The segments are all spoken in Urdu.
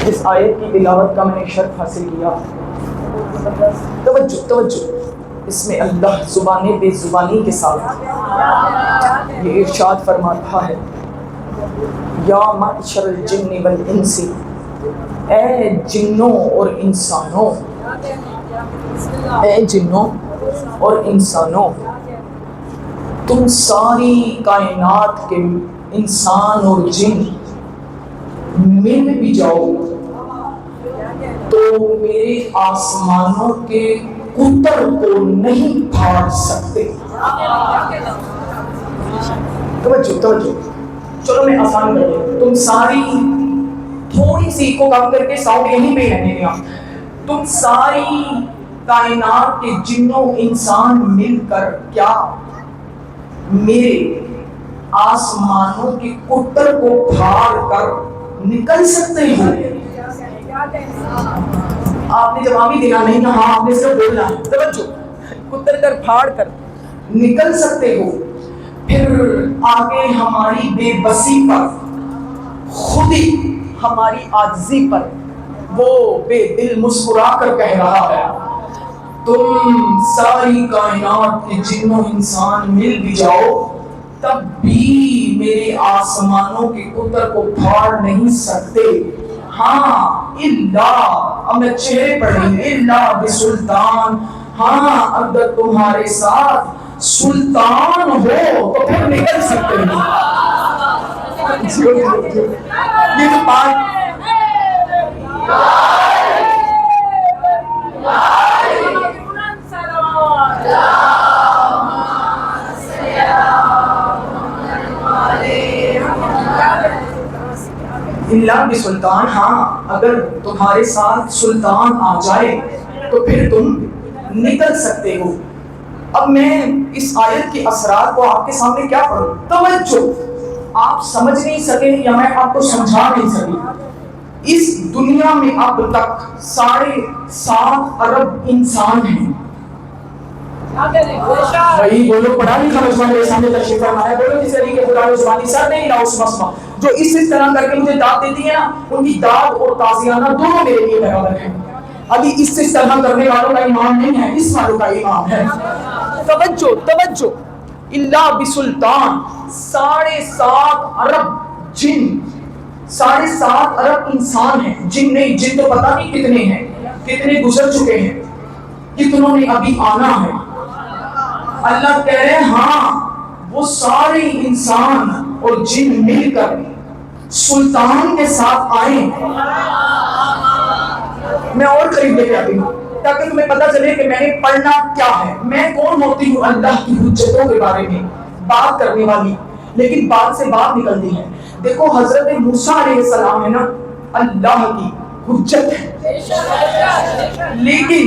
اس آیت کی تلاوت کا میں نے شرف حاصل کیا. توجہ توجہ، اس میں اللہ زبان بے زبانی کے ساتھ یہ ارشاد فرماتا ہے، یا معشر الجن والانس، اے جنوں اور انسانوں، اے جنوں اور انسانوں، تم ساری کائنات کے انسان اور جن مل بھی جاؤ تو میرے آسمانوں کے قطر کو نہیں پھاڑ سکتے. توجہ توجہ، چلو میں آسان کر دوں، تم ساری، تھوڑی سی کو کم کر کے ساؤنڈ یہیں پہ رہنے دیا، تم ساری کائنات کے جنوں انسان مل کر کیا میرے آسمانوں کے قطر کو پھاڑ کر نکل سکتے ہو؟ آپ نے جواب ہی دینا نہیں، ہاں آپ نے صرف بولنا ہے. توجہ، قطر کر پھاڑ کر نکل سکتے ہو. پھر آگے ہماری بے بسی پر، خود ہی ہماری عاجزی پر وہ بے دل مسکرا کر کہہ رہا ہے، تم ساری کائنات کے جنوں انسان مل بھی جاؤ تب بھی میرے آسمانوں کے قطر کو پھاڑ نہیں سکتے. ہاں الا، اب میں چہرے پڑھیں، الا بسلطان، ہاں اگر تمہارے ساتھ سلطان ہو تو پھر نکل سکتے ہیں. یہ تو بات اللہ بسلطان، ہاں اگر تمہارے ساتھ سلطان آ جائے تو پھر تم نکل سکتے ہو. اب میں اس آیت کے اثرات کو آپ کے سامنے کیا پڑھوں؟ توجہ، آپ سمجھ نہیں سکے یا میں آپ کو سمجھا نہیں سکی، اس دنیا میں اب تک 7.5 ارب انسان ہیں. بھائی بولو، پڑھا لکھا نوجوان میرے سامنے تشریف فرما ہے، بولو کس طریقے خدا زبانی سر نہیں لاؤ اس مسئلہ جو اس طرح کر کے مجھے داد دیتی ہے نا، ان کی داد اور تازیانہ دونوں میرے لیے برابر ہیں. ابھی اس طرح کرنے والوں کا ایمان نہیں ہے، اس والوں کا ایمان ہے. توجہ توجہ، اللہ بسلطان، 7.5 ارب جن، 7.5 ارب انسان ہیں. جن نہیں، جن تو پتہ نہیں کتنے ہیں، کتنے گزر چکے ہیں، کتنوں نے ابھی آنا ہے. اللہ کہہ رہے ہیں ہاں وہ سارے انسان اور جن مل کر سلطان کے ساتھ آئیں. میں اور قریب لے کے آتی ہوں تاکہ تمہیں پتہ چلے کہ میں نے پڑھنا کیا ہے. میں کون ہوتی ہوں اللہ کی حجتوں کے بارے میں بات کرنے والی، لیکن بات سے بات نکلتی ہے. دیکھو حضرت موسیٰ علیہ السلام ہے نا، اللہ کی حجت ہے، لیکن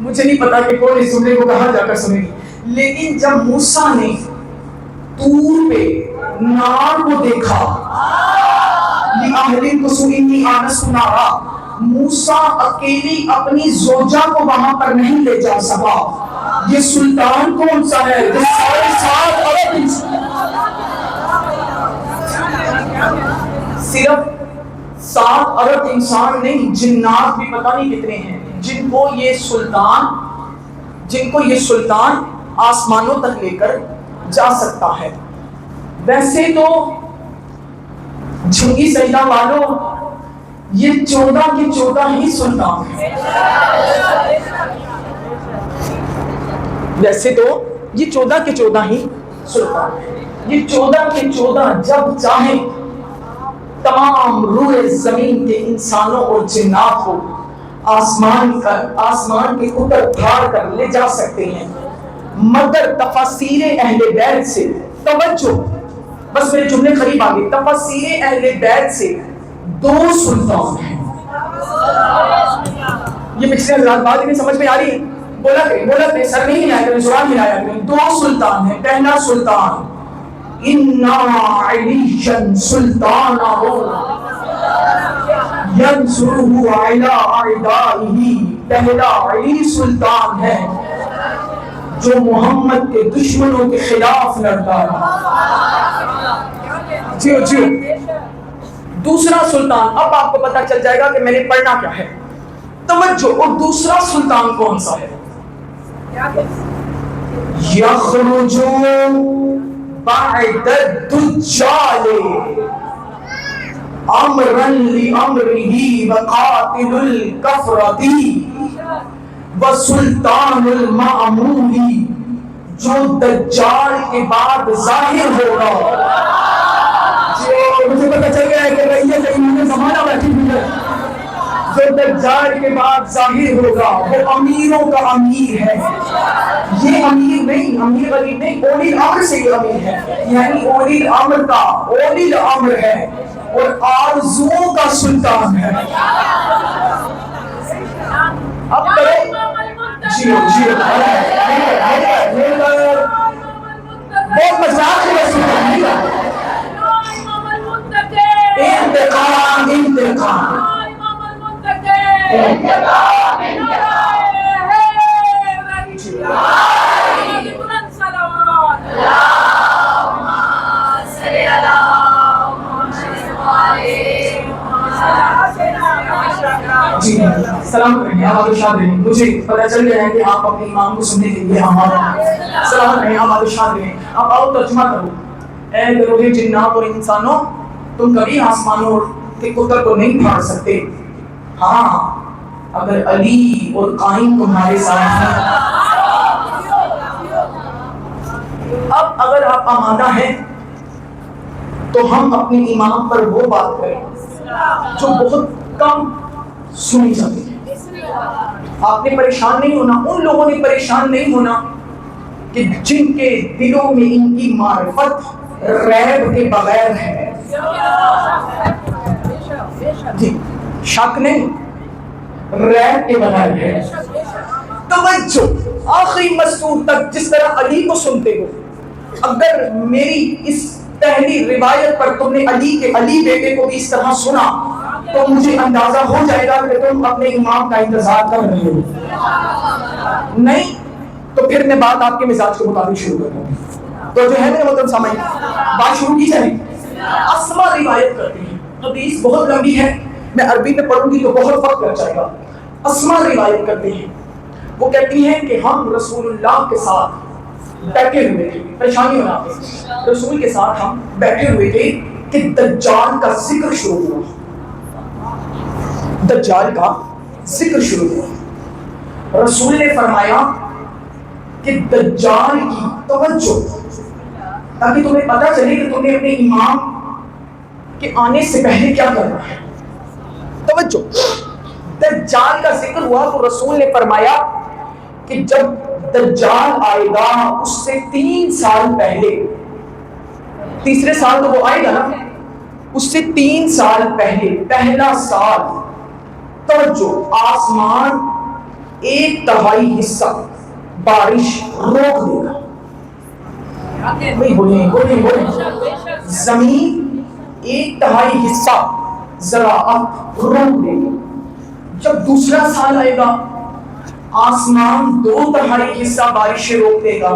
مجھے نہیں پتا کہ کون اس جملے کو کہاں جا کر سنے گی، لیکن جب موسیٰ نے طور پہ نار کو دیکھا، لِأَهْلِ الْقُصُورِ إِنِّي آنَسْتُ نَارًا، موسیٰ اکیلی اپنی زوجہ کو وہاں پر نہیں لے جا سکا. یہ سلطان کون سا ہے جو 7.5 ارب انسان، صرف 7 ارب انسان نہیں، جنات بھی پتہ نہیں کتنے ہیں جن کو یہ سلطان آسمانوں تک لے کر جا سکتا ہے. ویسے تو جھنگی سجدہ والوں، یہ 14 کے 14 ہی سلطان ہیں. ویسے تو یہ 14 کے 14 ہی سلطان ہیں. یہ 14 کے 14 جب چاہیں تمام روئے زمین کے انسانوں اور جنات کو آسمان کے قطر پھاڑ کر لے جا سکتے ہیں. مگر تفاسیر اہل بیت سے، توجہ بس میرے جملے قریب آگے، تفاسیر اہل بیت سے 2 سلطان ہیں. یہ پچھلے حضرات بات انہیں سمجھ میں آ رہی ہے؟ بولا کریں سر نہیں ہلایا کریں، زبان ہلایا کریں. 2 سلطان ہیں. پہلا سلطان اِنَّا عَلِيًّا سُلْطَانَهُ يَنْصُرُهُ عَلَىٰ أَعْدَائِهِ. پہلا علی سلطان ہے جو محمد کے دشمنوں کے خلاف لڑتا ہے. دوسرا سلطان، اب آپ کو پتہ چل جائے گا کہ میں نے پڑھنا کیا ہے. توجہ. اور دوسرا سلطان کون سا ہے؟ یخرج بعد الدجال امرا لامرہ وقاتل الکفرتی وسلطان المعمولی. جو دجال کے بعد ظاہر ہوگا. مجھے پتہ چل گیا ہے کہ رئیت امام زمانہ بیٹھی ہوئی ہے. جو دجال کے بعد ظاہر ہوگا وہ امیروں کا امیر ہے. یہ امیر نہیں، امیر علی نہیں، اولی الامر سے یہ امیر ہے. یعنی اولی الامر کا اولی الامر ہے اور آرزوؤں کا سلطان ہے. اب کرو جی بہت مذاق ہے انتقام انتقام. جی سلام کریں آپ بادشاہ رہیں. مجھے پتہ چل گیا ہے کہ آپ اپنے امام کو سننے کے لیے ہمارا سلام کریں آپ بادشاہ رہیں. آپ آؤ ترجمہ کرو. اے گروہ جنات اور انسانوں، تم کبھی آسمانوں کے قطر کو نہیں پھاڑ سکتے. ہاں اگر علی اور قائم تمہارے ساتھ ہیں. اب اگر آپ آمادہ ہیں تو ہم اپنے امام پر وہ بات کریں جو بہت کم سنی جاتی ہے. آپ نے پریشان نہیں ہونا، ان لوگوں نے پریشان نہیں ہونا کہ جن کے دلوں میں ان کی معرفت ریب کے بغیر ہے. جی شک نہیں، ریب کے بغیر ہے. توجہ. آخری مستور تک جس طرح علی کو سنتے ہو، اگر میری اس پہلی روایت پر تم نے علی کے علی بیٹے کو بھی اس طرح سنا تو مجھے اندازہ ہو جائے گا کہ تم اپنے امام کا انتظار کر رہے ہو. نہیں تو پھر میں بات آپ کے مزاج کے مطابق شروع کرتا ہوں. تو جو ہے میرے محترم سامعین، بات شروع کی جائے. اسما روایت کرتی ہیں، حدیث بہت لمبی ہے، میں عربی میں پڑھوں گی تو بہت وقت لگ جائے گا. اسما روایت کرتے ہیں، وہ کہتی ہیں کہ ہم رسول اللہ کے ساتھ بیٹھے ہوئے تھے. پریشانی ہونا رسول کے ساتھ ہم بیٹھے ہوئے تھے کہ دجال کا ذکر شروع ہوا. دجال کا ذکر شروع ہوا. رسول نے فرمایا کہ دجال کی توجہ، تاکہ تمہیں پتہ چلے کہ تمہیں اپنے امام کے آنے سے پہلے کیا کرنا ہے. توجہ. دجال کا ذکر ہوا تو رسول نے فرمایا کہ جب دجال آئے گا اس سے 3 سال پہلے، تیسرے سال تو وہ آئے گا نا، اس سے 3 سال پہلے پہلا سال، توجہ، آسمان 1/3 حصہ بارش روک دے گا. زمین 1/3 حصہ زراعت روک دے گی. جب دوسرا سال آئے گا آسمان 2/3 حصہ بارشیں روک دے گا،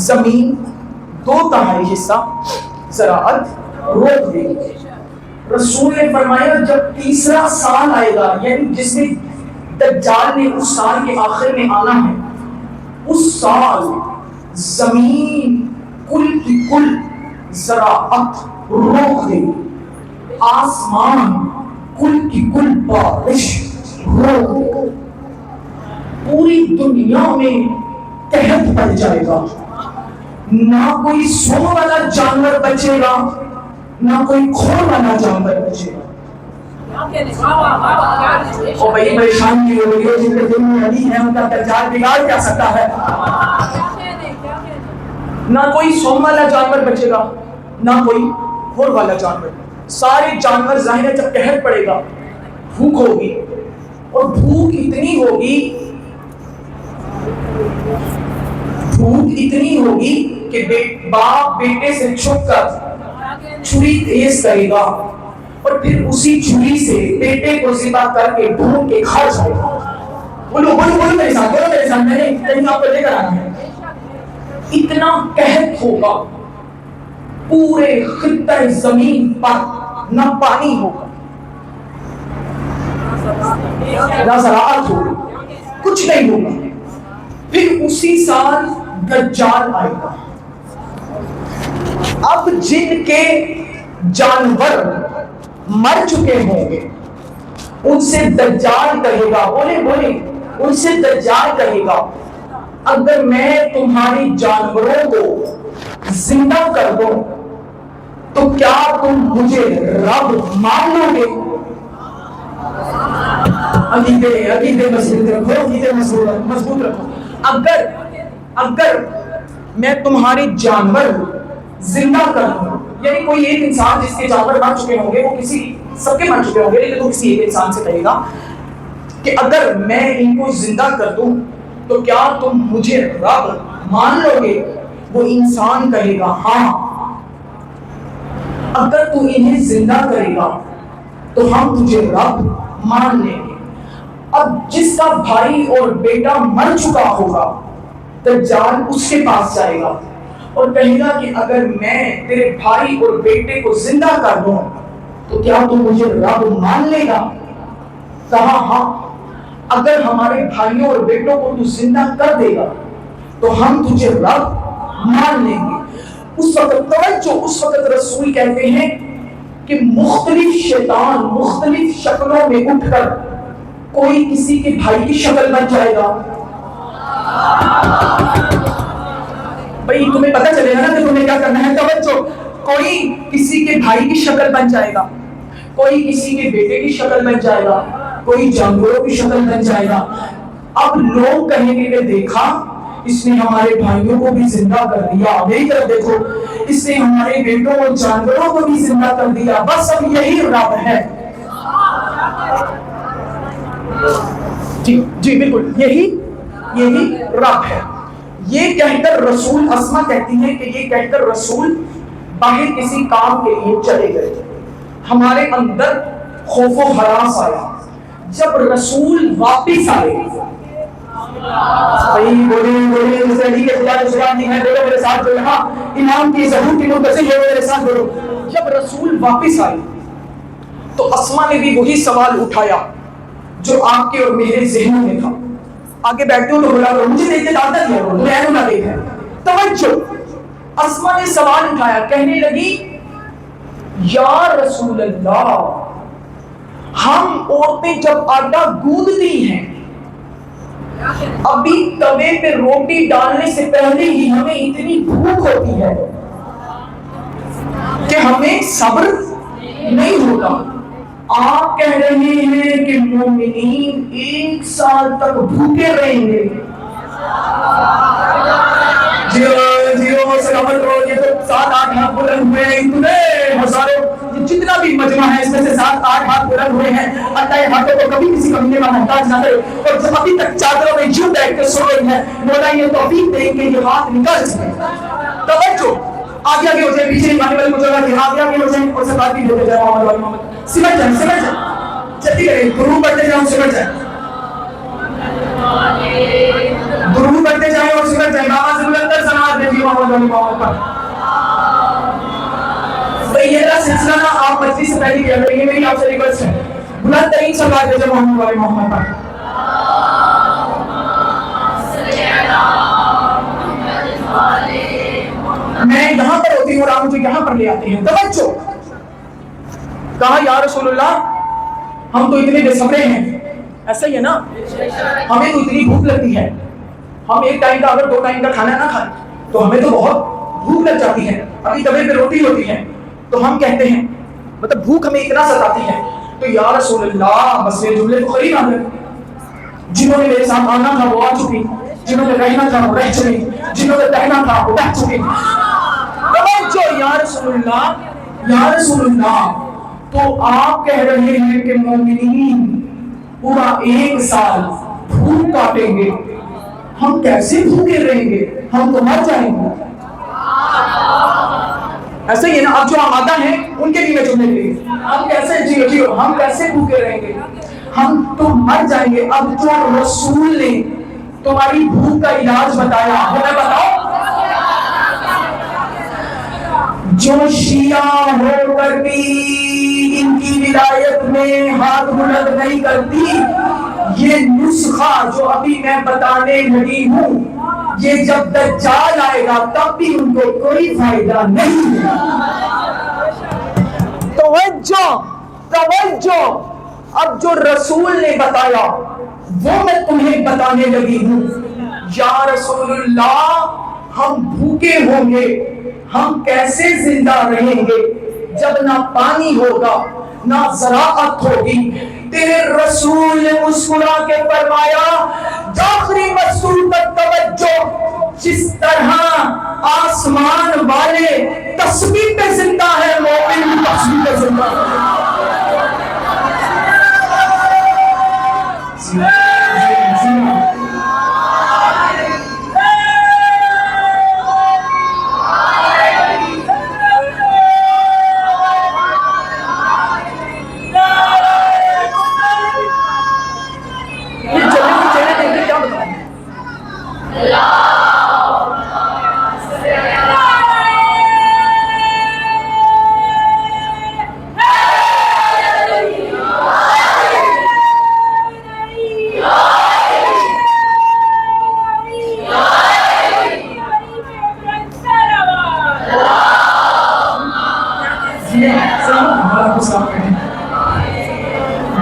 زمین 2/3 حصہ زراعت روک دے گی. رسول نے فرمایا جب تیسرا سال آئے گا، یعنی جس میں دجال نے اس سال کے آخر میں آنا ہے، اس سال زمین کل کی کل زراعت روک دے گی، آسمان کل کی کل بارش روک دے گی. پوری دنیا میں قحط پڑ جائے گا، نہ کوئی سو والا جانور بچے گا، نہ کوئی کھور والا جانور بچے گا. اور بڑی پریشانی ہو رہی ہے جن کے دل میں علی ہے، ان کا دجال بگاڑ کیا سکتا ہے. نہ کوئی سوم والا جانور بچے گا، نہ کوئی کھور والا جانور. سارے جانور ظاہر ہے جب قحط پڑے گا، بھوک ہوگی، اور بھوک اتنی ہوگی کہ باپ بیٹے سے چھپ کر چھری تیز کرے گا اور پھر اسی چھری سے بیٹے کو ذبح کر کے ڈھونڈ کے کھا جائے گا. بولو میرے ساتھ میں نے کہیں آپ کو لے کر آنا ہے. اتنا قحط ہوگا پورے خطہ زمین پر، نہ پانی ہوگا نہ زراعت ہوگی، کچھ نہیں ہوگا. پھر اسی سال دجال آئے گا. اب جن کے جانور مر چکے ہوں گے ان سے دجال کہے گا، بولے بولے، ان سے دجال کہے گا اگر میں تمہاری جانوروں کو زندہ کر دوں تو کیا تم مجھے رب مان لو گے؟ عقیدے مضبوط رکھو، عقیدے مضبوط رکھو. اگر میں تمہارے جانور زندہ کر دوں، یعنی کوئی ایک انسان جس کے جانور مر چکے ہوں گے، وہ کسی سب کے مر چکے ہوں گے لیکن وہ کسی ایک انسان سے کہے گا کہ اگر میں ان کو زندہ کر دوں تو کیا تم مجھے رب مان لو گے؟ وہ انسان کہے گا ہاں، اگر تو انہیں زندہ کرے گا تو ہم تجھے رب مان لیں گے. اب جس کا بھائی اور بیٹا مر چکا ہوگا دجال اس کے پاس جائے گا اور کہے گا کہ اگر میں تیرے بھائی اور بیٹے کو زندہ کر دوں تو کیا تو مجھے رب مان لے گا؟ کہا ہاں، اگر ہمارے بھائیوں اور بیٹوں کو تو زندہ کر دے گا تو ہم تجھے رب مان لیں گے. اس وقت توجہ، اس وقت رسول کہتے ہیں کہ مختلف شیطان مختلف شکلوں میں اٹھ کر کوئی کسی کے بھائی کی شکل بن جائے گا. بھائی تمہیں پتہ چلے گا نا کہ تمہیں کیا کرنا ہے. توجہ، کوئی کسی کے بھائی کی شکل بن جائے گا، کوئی کسی کے بیٹے کی شکل بن جائے گا، کوئی جانوروں کی شکل بن جائے گا. اب لوگ کہیں گے کہ دیکھا اس نے ہمارے بھائیوں کو بھی زندہ کر دیا، میری طرف دیکھو، اس نے ہمارے بیٹوں اور جانوروں کو بھی زندہ کر دیا، بس اب یہی رب ہے. جی بالکل، یہی رب ہے. یہ کہہ کر رسول، اسما کہتی ہے کہ یہ کہہ کر رسول باہر کسی کام کے لیے چلے گئے. ہمارے اندر خوف و ہراس آیا. جب رسول واپس آئے، بولے جیسے علی کے خدا جو زبان نہیں ہے، بولو میرے ساتھ بولو، ہاں امام کی ظہور کی منتظر ہے، میرے ساتھ بولو. جب رسول واپس آئے تو اسما نے بھی وہی سوال اٹھایا جو آپ کے اور میرے ذہنوں میں تھا. آگے بیٹھتے ہو تو بولا کرو مجھے دیکھ کے ڈالتا کیا کرو، میں نہ دیکھ ہے. توجہ، اسما نے سوال اٹھایا، کہنے لگی یا رسول اللہ، ہم عورتیں جب آٹا گوندتی ہیں ابھی توے پہ روٹی ڈالنے سے پہلے ہی ہمیں اتنی بھوک ہوتی ہے کہ ہمیں صبر نہیں ہوتا. آپ کہہ رہے ہیں کہ مومنین 1 سال تک بھوکے رہیں گے. یہ تو 7-8 ہاتھ بلند ہوئے ہیں، اتنے ہزاروں جتنا بھی مجمع ہے اس میں سے 7-8 ہاتھ بلند ہوئے ہیں. اللہ یہ ہاتھوں کو کبھی کسی کمینے کا محتاج نہ کرے. اور جب ابھی تک چادروں میں یوں بیٹھ کے سو رہی ہیں، مولا یہ توفیق دیں کہ یہ ہاتھ نکل جائے. توجہ، آگے آگے ہو جائے، پیچھے نکالنے والے کو جگہ کہ آگے آگے ہو جائیں اور سے بات بھی ہوتے جائے. محمد والی محمد سمجھ جائیں جلدی کریں، درود پڑھتے جاؤ سمجھ جائیں، درود پڑھتے جائیں اور سمجھ جائیں. آواز بلندر سماعت دیجیے محمد والی محمد پر. بھئی یہ رہا سلسلہ نا، آپ مجلس سے پہلے کیا کریں، یہ میری آپ سے ریکویسٹ ہے، بلند ترین سماعت دیجیے محمد والی محمد پر. میں یہاں پر ہوتی ہوں اور آپ مجھے یہاں پر لے آتے ہیں. توجہ، کہا یا رسول اللہ ہم تو اتنے بے صبرے ہیں. ایسا ہی ہے نا، ہمیں تو اتنی بھوک لگتی ہے، ہم 1 ٹائم کا اگر 2 ٹائم کا کھانا نہ کھائیں تو ہمیں تو بہت بھوک لگ جاتی ہے. ابھی توے پہ روٹی ہوتی ہے تو ہم کہتے ہیں مطلب بھوک ہمیں اتنا ستاتی ہے تو یا رسول اللہ، بس یہ جملے تو قریب آ گئے. جنہوں نے میرے ساتھ آنا تھا وہ آ چکی، جنہوں نے رہنا تھا وہ رہ چکی، جنہوں نے رہنا تھا وہ رہ چکی. توجہ، یا رسول اللہ، یا رسول اللہ، تو آپ کہہ رہے ہیں کہ مومنین پورا 1 سال بھوک کاٹیں گے، ہم کیسے بھوکے رہیں گے؟ ہم تو مر جائیں گے. ایسا ہی ہے نا، اب جو آمادہ ہیں ان کے لیے میں جملے دے گی، ہم کیسے جیو، ہم کیسے بھوکے رہیں گے، ہم تو مر جائیں گے. اب جو رسول نے تمہاری بھوک کا علاج بتایا وہ میں بتاؤں؟ جو شیعہ ہو کر بھی ان کی ولایت میں ہاتھ بلند نہیں کرتی. یہ نسخہ جو ابھی میں بتانے لگی ہوں یہ جب دجال آئے گا تب بھی ان کو کوئی فائدہ نہیں ہے. توجہ توجہ. اب جو رسول نے بتایا وہ میں تمہیں بتانے لگی ہوں. یا رسول اللہ ہم بھوکے ہوں گے, ہم کیسے زندہ رہیں گے جب نہ پانی ہوگا نہ زراعت ہوگی. تیرے رسول نے مسکرا کے فرمایا آخری مقصود پر توجہ. جس طرح آسمان والے تسبیح پہ زندہ ہے مومن بھی تسبیح پہ زندہ ہے.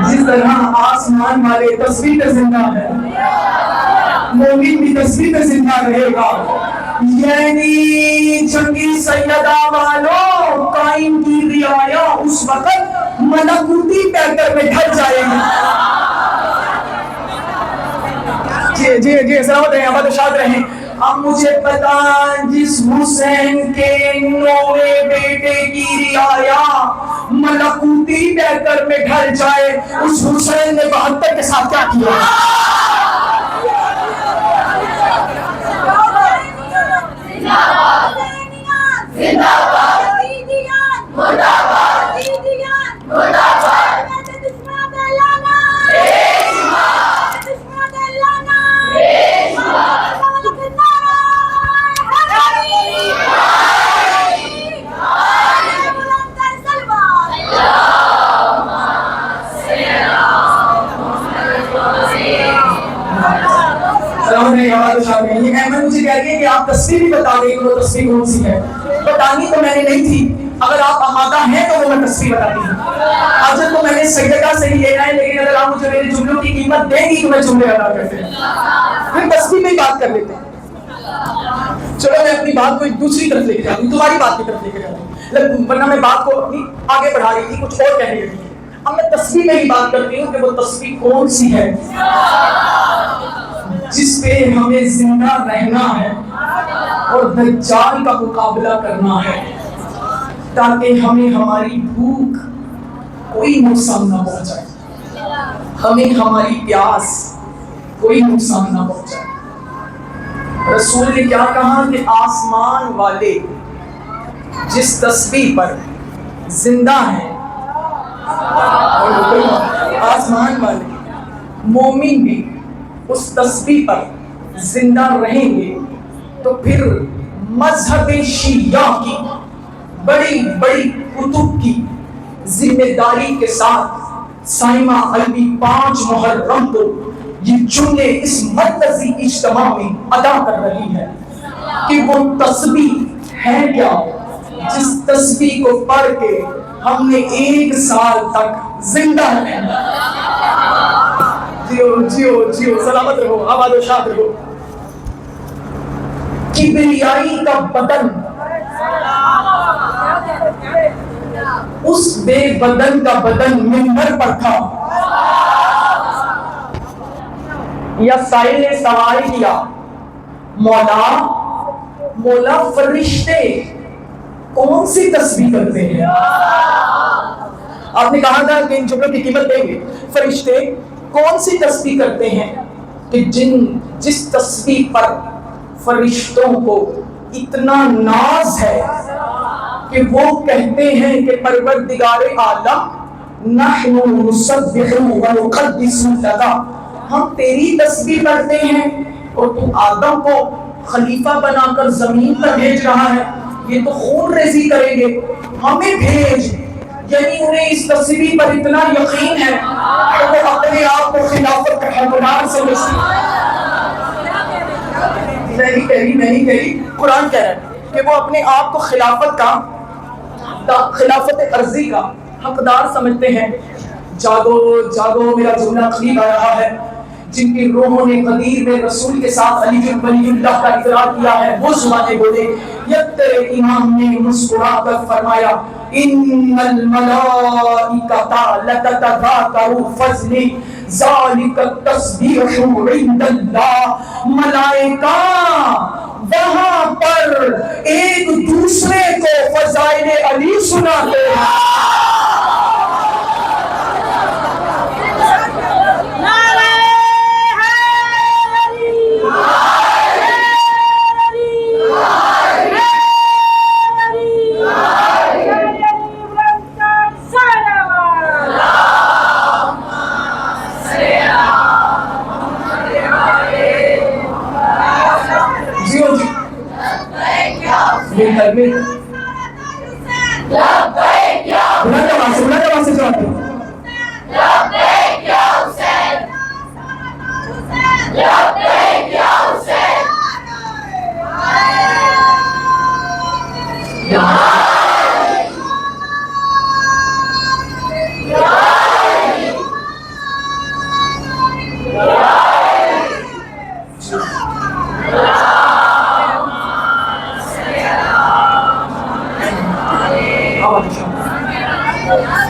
جس طرح آسمان والے تصویر پہ زندہ ہے مومن بھی تصویر پہ زندہ رہے گا. یعنی جنگی سیدہ والوں قائم کی رعایا اس وقت ملکوتی پیکر میں ڈھل جائے گی. جی سلامت رہیں آباد شاد رہیں. اب مجھے پتا جس حسین کے 9ویں بیٹے کی رعایا ملکوتی پیکر میں ڈھل جائے اس حسین نے 72 کے ساتھ کیا کیا. مجھے کہہ رہی ہے کہ آپ تصویر بھی بتا دیں کہ وہ تصویر کون سی ہے. بتانی تو میں نے نہیں تھی, اگر آپ آمادہ ہیں تو وہ میں تصویر بتاتی ہوں. اجر تو میں نے سیدہ سے ہی لینا ہے, لیکن اگر آپ مجھے میرے جملوں کی قیمت دیں گی تو میں جملے ادا کرتے ہیں. پھر تصویر میں ہی بات کر لیتے ہیں. چلو میں اپنی بات کو ایک دوسری طرف لے کے جاتی ہوں, تمہاری بات کی طرف لے کے جاتی ہوں, ورنہ میں بات کو اپنی آگے بڑھا رہی تھی, کچھ اور کہنے لگی تھی. اب میں تصویر میں ہی بات کرتی ہوں کہ وہ تصویر کون سی ہے جس پہ ہمیں زندہ رہنا ہے اور دجال کا مقابلہ کرنا ہے, تاکہ ہمیں ہماری بھوک کوئی نقصان نہ پہنچائے, ہمیں ہماری پیاس کوئی نقصان نہ پہنچائے. رسول نے کیا کہا کہ آسمان والے جس تسبیح پر زندہ ہیں, آسمان والے مومن بھی اس تسبیح پر زندہ رہیں گے, تو پھر مذہب شیعہ کی بڑی بڑی کتب کی ذمہ داری کے ساتھ سائمہ علوی 5 محرم کو یہ جملے اس مرکزی اجتماع میں ادا کر رہی ہے کہ وہ تسبیح ہے کیا جس تسبیح کو پڑھ کے ہم نے 1 سال تک زندہ رہنا. جیو جیو جیو سلامت رہو, آباد و شاد رہو. کبریائی کا بدن اس بے بدن کا بدن منبر پر تھا. یا سائل نے سوال کیا, مولا فرشتے کون سی تسبیح کرتے ہیں؟ آپ نے کہا تھا کہ ان جملوں کی قیمت دیں گے. فرشتے کون سی تسبیح کرتے ہیں کہ جس تسبیح پر فرشتوں کو اتنا ناز ہے کہ وہ کہتے ہیں کہ پروردگار عالم نحن نسبح و نقدس لک, ہم تیری تسبیح کرتے ہیں اور تو آدم کو خلیفہ بنا کر زمین پر بھیج رہا ہے, یہ تو خون ریزی کریں گے, ہمیں بھیج یعنی انہیں اس تصویر پر اتنا یقین ہے کہ وہ اپنے آپ کو خلافت کا حقدار سمجھتی ہے۔ نہیں کہی قرآن کہہ رہا ہے کہ وہ اپنے آپ کو خلافت عرضی کا حقدار سمجھتے ہیں۔ جاگو جاگو میرا جملہ قریب آ رہا ہے۔ جن کی روحوں نے غدیر میں رسول کے ساتھ علی ولی اللہ کا اقرار کیا ہے وہ زبانیں بولے۔ یتر امام نے مسکرا کر فرمایا ان الملائکۃ لتتذاکر فضلی ذالک التسبیح عند اللہ، ملائکہ وہاں پر ایک دوسرے کو فضائل علی سناتے ہیں۔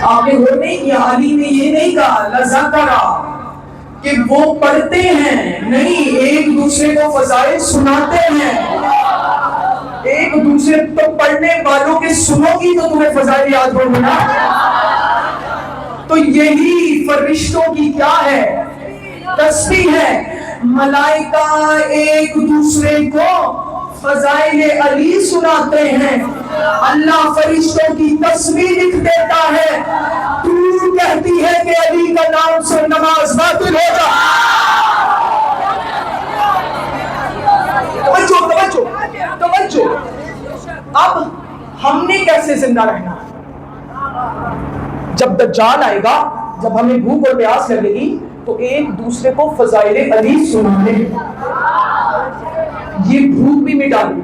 آپ نے غور نہیں کیا، علی نے یہ نہیں کہا لذکرہ کہ وہ پڑھتے ہیں، نہیں، ایک دوسرے کو فضائل سناتے ہیں۔ ایک دوسرے تو پڑھنے والوں کے سنو گی تو تمہیں فضائل یاد ہوگی نا۔ تو یہی فرشتوں کی کیا ہے؟ تسبیح ہے۔ ملائکہ ایک دوسرے کو فضائل علی سناتے ہیں، اللہ فرشتوں کی تسبیح لکھ دیتا ہے۔ تو کہتی ہے کہ علی کا نام سے نماز باطل ہو جا۔ توجہ۔ اب ہم نے کیسے زندہ رہنا؟ جب دجال آئے گا، جب ہمیں بھوک اور پیاس لگے گی تو ایک دوسرے کو فضائل علی سنانے، یہ بھوک بھی مٹا دے،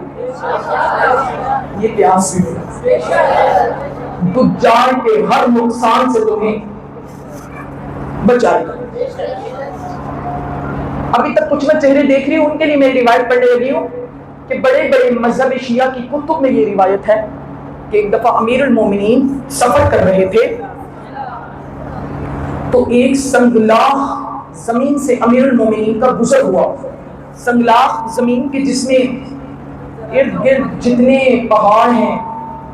یہ پیاس بھی مٹا دے، دجال کے ہر نقصان سے تمہیں بچائے گا۔ ابھی تک کچھ میں چہرے دیکھ رہی ہوں، ان کے لیے میں روایت پڑھنے لگی ہوں کہ بڑے بڑے مذہب شیعہ کی کتب میں یہ روایت ہے کہ ایک دفعہ امیر المومنین سفر کر رہے تھے تو ایک سنگلاخ زمین سے امیر المومنین کا گزر ہوا۔ سنگلاخ زمین کے جس میں ارد گرد جتنے پہاڑ ہیں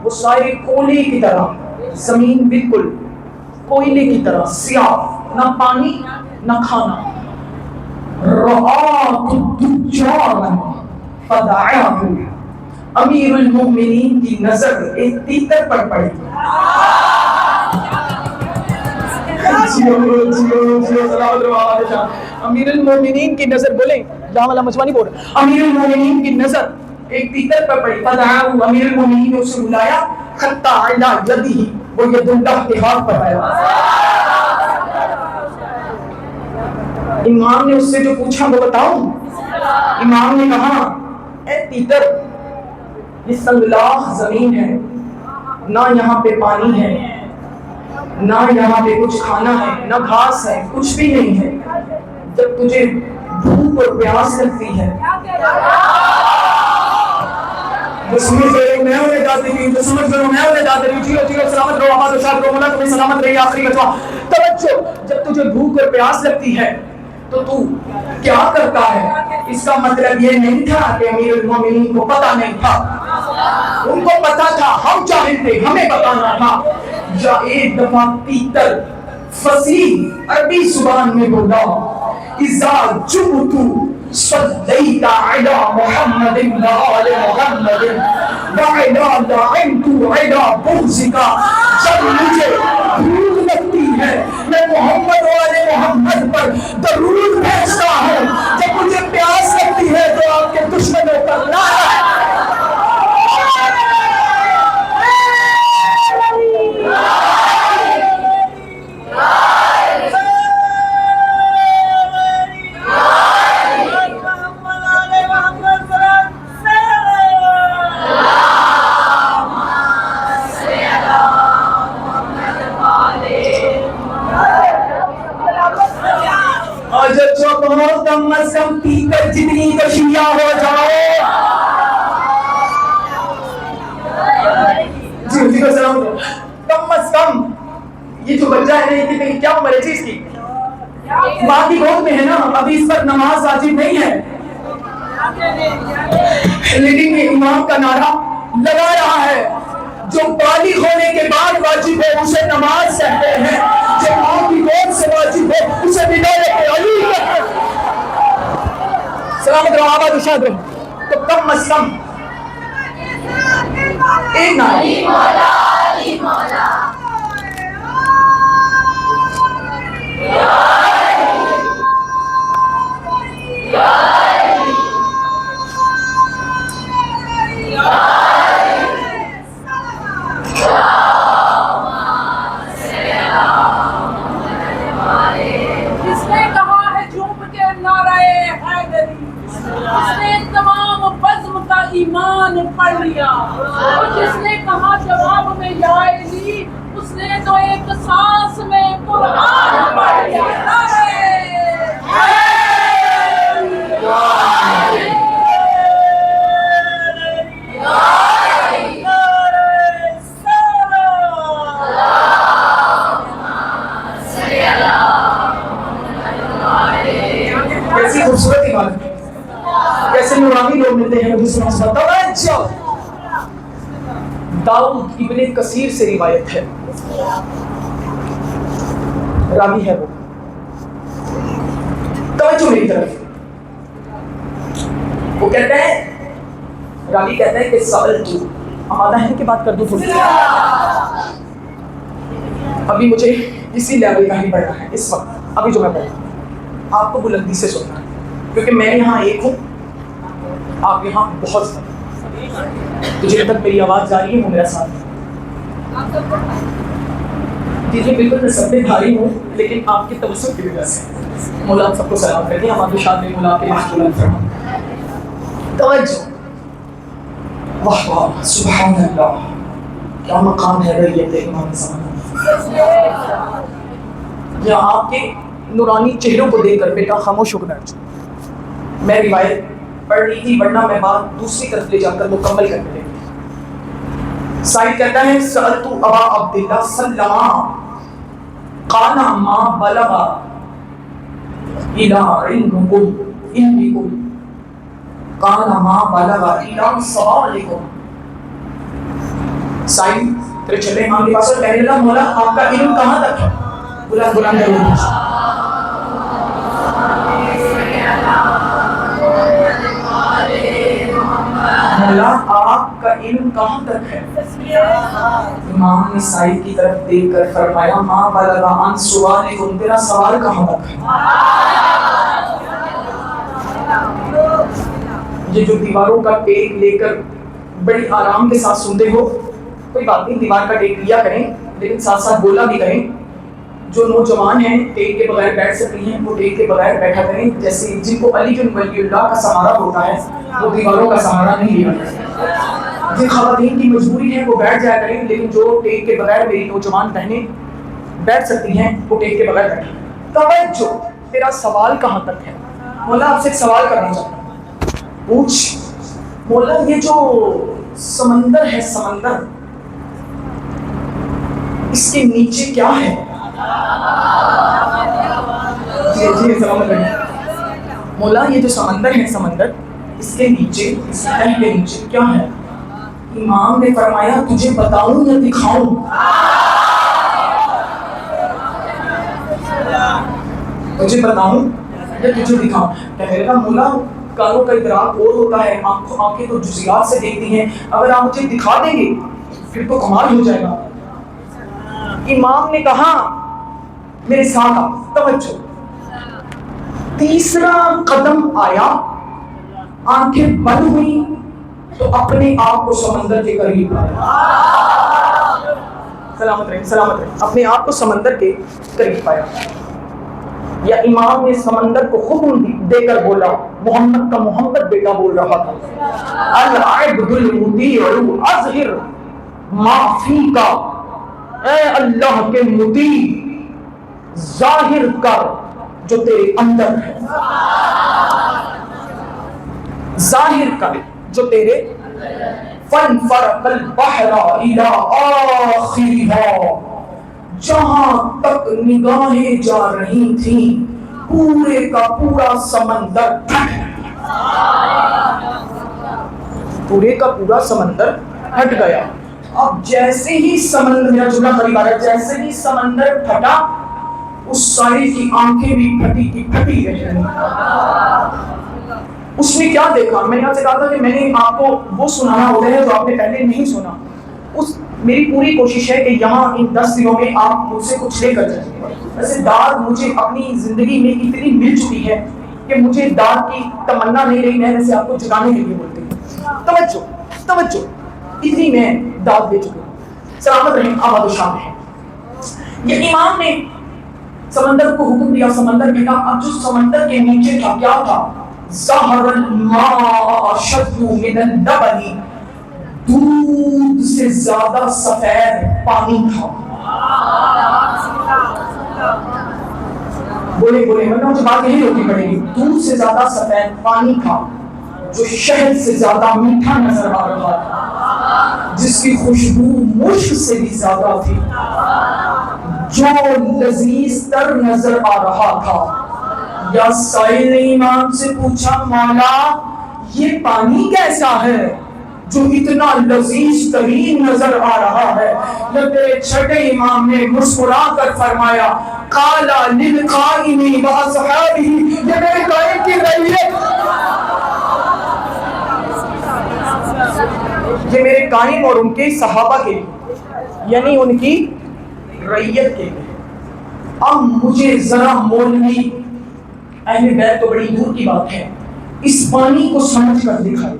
وہ سارے کوئلے کی طرح، زمین بالکل کوئلے کی طرح سیاہ، نہ پانی نہ کھانا۔ رآت الدجال فدعاه، امیر المومنین کی نظر ایک تیتر پر پڑی۔ امیر المومنین کی نظر، بولیں جہاں والا مجمع نہیں بول رہا، امیر المومنین کی نظر ایک تیتر پر پڑی۔ فدعاه، امیر المومنین نے اسے بلایا، حتی علی یدہ، وہ ید اللہ کے ہاتھ پر آیا۔ امام نے اس سے جو پوچھا وہ بتاؤں؟ امام نے کہا اے تیتر، یہ سنگلاخ زمین ہے، نہ یہاں پہ پانی ہے، نہ یہاں پہ کچھ کھانا ہے، نہ گھاس ہے، کچھ بھی نہیں ہے۔ جب تجھے بھوک اور پیاس لگتی ہے، جو سمجھ رہے ہو میں انہیں جاتی رہی، جو سمجھ رہے ہو میں انہیں جاتی رہی، جیو جیو سلامت رہو، آباد و شاد رہو، مولا تمہیں سلامت رہی آخری بچوا۔ توجہ، جب تجھے بھوک اور پیاس لگتی ہے تو تو کیا کرتا ہے؟ اس کا مطلب یہ نہیں تھا کہ امیر المومنین کو پتہ نہیں تھا، ان کو پتہ تھا، ہم جاہل تھے، ہمیں بتانا تھا۔ یا ایک دفعہ تیتر فصیح عربی زبان میں بولا اذا جبت صلیت علی محمد وآل محمد وعلا دعنت علی بغضک، جب مجھے بھوک لگتی ہے میں محمد وآل محمد پر درود بھیجتا ہوں، جب مجھے پیاس لگتی ہے تو آپ کے دشمنوں پر نعرہ کم از کم پی کر جتنی تو شیعہ ہو جاؤ. جی کو سلام دو. کم از کم یہ جو بچہ ہے نا کہ کیا عمر ہے چیز کی ماں کی گود میں ہے نا, ابھی اس پر نماز واجب نہیں ہے, لیکن یہ امام کا نعرہ لگا رہا ہے جو بالغ ہونے کے بعد واجب ہے اسے نماز کہتے ہیں, جو ماں کی گود سے واجب ہے اسے ولایت علی کہتے ہیں. سلامت رہو, آباد اشاد رہو. تو کم از کم ایک نعرہ ایمان پڑھ لیا, اور جس نے کہا جواب میں یا علی, اس نے تو ایک سانس میں قرآن پڑھ لیا. کیسی خوبصورت عبادت ہے, کیسے نورانی لوگ ملتے ہیں مجھے سنا. توجہ, داؤد ابن کثیر سے روایت ہے, راوی ہے وہ. توجہ میری طرف, وہ کہتے ہیں, راوی کہتے ہیں کہ سألتو, آمادہ ہے کہ بات کر دوں تھوڑی, ابھی مجھے اسی لیول کا ہی پڑھنا ہے اس وقت. ابھی جو میں پڑھوں آپ کو بلندی سے سننا ہے, کیونکہ میں یہاں ایک ہوں, آپ یہاں بہت سارے, تو جب تک میری آواز جاری ہے وہ میرا ساتھ ہے. جی جی بالکل میں سب میں بھاری ہوں, لیکن آپ کی توسط کی وجہ سے. مولا آپ سب کو سلام کر دیں, ہمارے شاد میں مولا کے مشغول فرما. توجہ, واہ واہ سبحان اللہ, کیا مقام ہے ریت امام زمان. یا آپ کے نورانی چہروں کو دیکھ کر بیٹا خاموش ہو کر, میں روایت پڑھ رہی تھی ورنہ میں بات دوسری طرف لے جا کر مکمل کر دیں. سائد کہتا ہے سألت ابا عبداللہ سلما قال ما بلغ الى علمكم انکم قال ما بلغ الى سوالکم. سائد تیرے چلے امام کے پاس اور کہنے لگا مولا آپ کا علم کہاں تک ہے. بلند بلند کرو, مولا آپ کا علم کہاں تک ہے. امام نے سائد کی طرف دیکھ کر فرمایا ما بلغ عن سوالکم, تیرا سوال کہاں تک ہے. یہ جو دیواروں کا ٹیک لے کر بڑی آرام کے ساتھ سنتے ہو, کوئی بات نہیں, دیوار کا ٹیک لیا کریں لیکن ساتھ ساتھ بولا بھی کریں. جو نوجوان ہیں ٹیک کے بغیر بیٹھ سکتی ہیں وہ ٹیک کے بغیر بیٹھا کریں, جیسے جن کو علی بن ولی اللہ کا سہارا ہوتا ہے وہ دیواروں کا سہارا نہیں لیا. جن خواتین کی مجبوری ہے وہ بیٹھ جایا کریں, لیکن جو ٹیک کے بغیر میری نوجوان بہنیں بیٹھ سکتی ہیں وہ ٹیک کے بغیر بیٹھیں. توجہ, تیرا سوال کہاں تک ہے. مولا آپ سے ایک سوال کرنا چاہتا ہوں. پوچھ. مولا یہ جو سمندر ہے, سمندر اس کے نیچے کیا ہے. جی سلامت رہیے. مولا یہ جو سمندر ہے, سمندر اس کے نیچے, اس تہہ کے نیچے کیا ہے. امام نے فرمایا تجھے بتاؤں یا دکھاؤں. تجھے بتاؤں یا تجھے دکھاؤں. کہنے لگا مولا کانوں کا ادراک اور ہوتا ہے, آنکھیں تو جزیات سے دیکھتی ہیں, اگر آپ مجھے دکھا دیں گے پھر تو کمال ہو جائے گا. امام نے کہا میرے ساتھ آپ. توجہ, تیسرا قدم آیا, آنکھیں بند ہوئی تو اپنے آپ کو سمندر کے قریب پایا. سلامت رہے, سلامت رہے. اپنے آپ کو سمندر کے قریب پایا. یا امام نے سمندر کو حکم دے کر بولا, محمد کا محمد بیٹا بول رہا تھا, العبد المطیع اظہر ما فیک, اے اللہ کے مطیع ظاہر کر جو تیرے اندر ہے. ظاہر کر جو تیرے فن فرق البحر الى آخرها، جہاں تک نگاہیں جا رہی تھیں پورے کا پورا سمندر پورے کا پورا سمندر ہٹ گیا۔ اب جیسے ہی سمندر، میرا جملہ قریب آ رہا ہے، جیسے ہی سمندر پھٹا اس سائل کی آنکھیں بھی پھٹی کی پھٹی رہ گئی۔ اس نے کیا دیکھا؟ میں نے آپ سے کہا تھا کہ میں نے آپ کو وہ سنانا ہوتا ہے جو آپ نے پہلے نہیں سنا۔ میری پوری کوشش ہے کہ یہاں ان 10 دنوں میں آپ مجھ سے کچھ لے کر جائیں۔ ویسے داد مجھے اپنی زندگی میں اتنی مل چکی ہے کہ مجھے داد کی تمنا نہیں رہی، میں ویسے آپ کو جگانے کے لیے بولتی ہوں۔ توجہ توجہ، اتنی میں داد دے چکی ہوں۔ سلامت رہیں، آباد و شام ہے۔ یہ امام نے سمندر کو حکم دیا، سمندر میں کہا، اب جو سمندر کے نیچے تھا کیا تھا؟ ظہر الماء اشد من اللبن، دودھ سے زیادہ سفید پانی تھا۔ بولے بولے، ورنہ مجھے بات یہی ہوتی پڑے گی۔ دودھ سے زیادہ سفید پانی تھا جو شہد سے زیادہ میٹھا نظر آ رہا تھا، جس کی خوشبو مشک سے بھی زیادہ تھی، جو لذیذ تر نظر آ رہا تھا۔ یا سائل نے امام سے پوچھا، مولا یہ پانی کیسا ہے جو اتنا لذیذ ترین نظر آ رہا ہے؟ تیرے چھٹے امام نے مسکرا کر فرمایا، قال للقائم واصحابہ، یہ میرے قائم کی رعیت، یہ میرے قائم اور ان کے صحابہ کے لیے، یعنی ان کی رعیت کے لیے۔ اب مجھے ذرا مولوی، اہل بیت تو بڑی دور کی بات ہے، اس پانی کو سمجھ کر دکھائے۔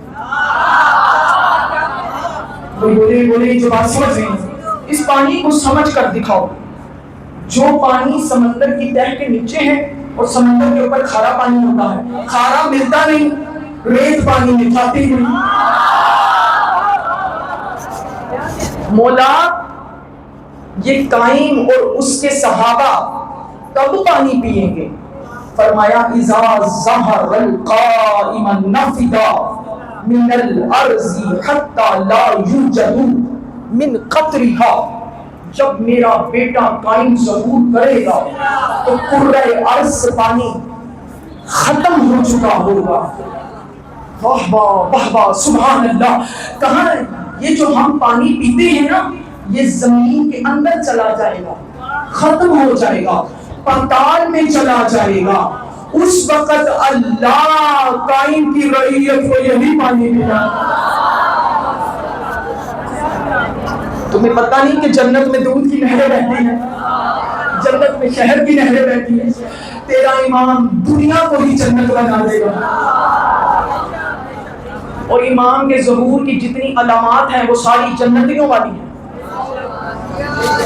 بولے جو بات سمجھ رہے ہیں، اس پانی کو سمجھ کر دکھاؤ، جو پانی سمندر کی تہہ کے نیچے ہے اور سمندر کے اوپر کھارا پانی ہوتا ہے، کھارا ملتا نہیں، ریت پانی مٹھاتی نہیں۔ مولا یہ قائم اور اس کے صحابہ کب پانی پیئیں گے؟ فرمایا، اذا ظہر القائم نفد من الارض حتی لا یوجد من قطرها، جب میرا بیٹا قائم ظہور کرے گا تو کرۂ ارض سے پانی ختم ہو چکا ہوگا۔ واہ واہ واہ واہ، سبحان اللہ۔ کہاں یہ جو ہم پانی پیتے ہیں نا، یہ زمین کے اندر چلا جائے گا، ختم ہو جائے گا، پتال میں چلا جائے گا۔ اس وقت اللہ قائم کی رعیت کو یہی پانی ملا۔ تمہیں پتہ نہیں کہ جنت میں دودھ کی نہریں بہتی ہیں، جنت میں شہد کی نہریں بہتی ہیں۔ تیرا امام دنیا کو ہی جنت بنا دے گا۔ اور امام کے ظہور کی جتنی علامات ہیں وہ ساری جنتیوں والی ہیں۔